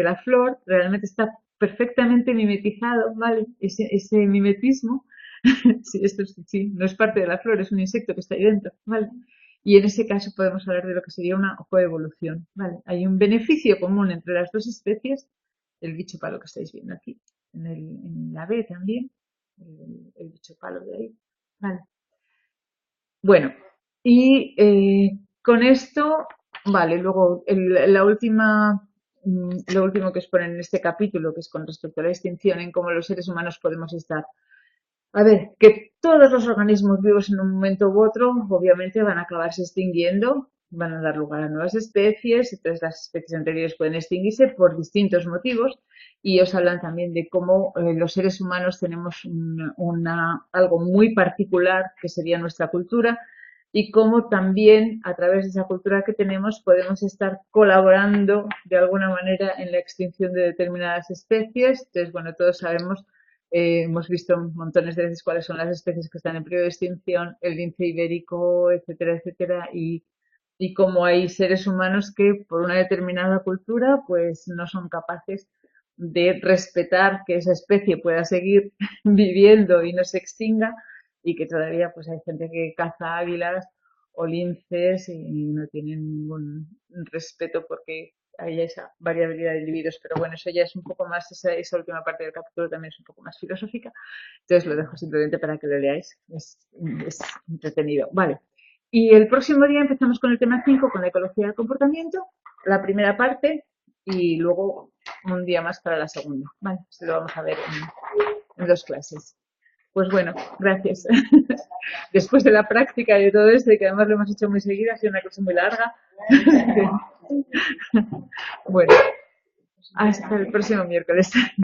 la flor, realmente está perfectamente mimetizado, ¿vale? Ese mimetismo, sí, sí, no es parte de la flor, es un insecto que está ahí dentro, ¿vale? Y en ese caso podemos hablar de lo que sería una coevolución, ¿vale? Hay un beneficio común entre las dos especies, el bicho palo que estáis viendo aquí, en la B también, el bicho palo de ahí, ¿vale? Bueno, y con esto, vale, luego lo último que os ponen en este capítulo, que es con respecto a la extinción, en cómo los seres humanos podemos estar. A ver, que todos los organismos vivos en un momento u otro, obviamente, van a acabarse extinguiendo, van a dar lugar a nuevas especies, entonces las especies anteriores pueden extinguirse por distintos motivos, y os hablan también de cómo los seres humanos tenemos algo muy particular que sería nuestra cultura, y cómo también a través de esa cultura que tenemos podemos estar colaborando de alguna manera en la extinción de determinadas especies. Entonces, bueno, todos sabemos, hemos visto montones de veces cuáles son las especies que están en periodo de extinción, el lince ibérico, etcétera, etcétera, y cómo hay seres humanos que por una determinada cultura pues no son capaces de respetar que esa especie pueda seguir viviendo y no se extinga, y que todavía pues hay gente que caza águilas o linces y no tienen ningún respeto porque hay esa variabilidad de individuos. Pero bueno, eso ya es un poco más, esa última parte del capítulo también es un poco más filosófica, entonces lo dejo simplemente para que lo leáis, es entretenido. Vale, y el próximo día empezamos con el tema 5, con la ecología del comportamiento, la primera parte, y luego un día más para la segunda. Vale, se lo vamos a ver en 2 clases. Pues bueno, gracias. Después de la práctica y de todo esto, y que además lo hemos hecho muy seguido, ha sido una cosa muy larga. Bueno, hasta el próximo miércoles.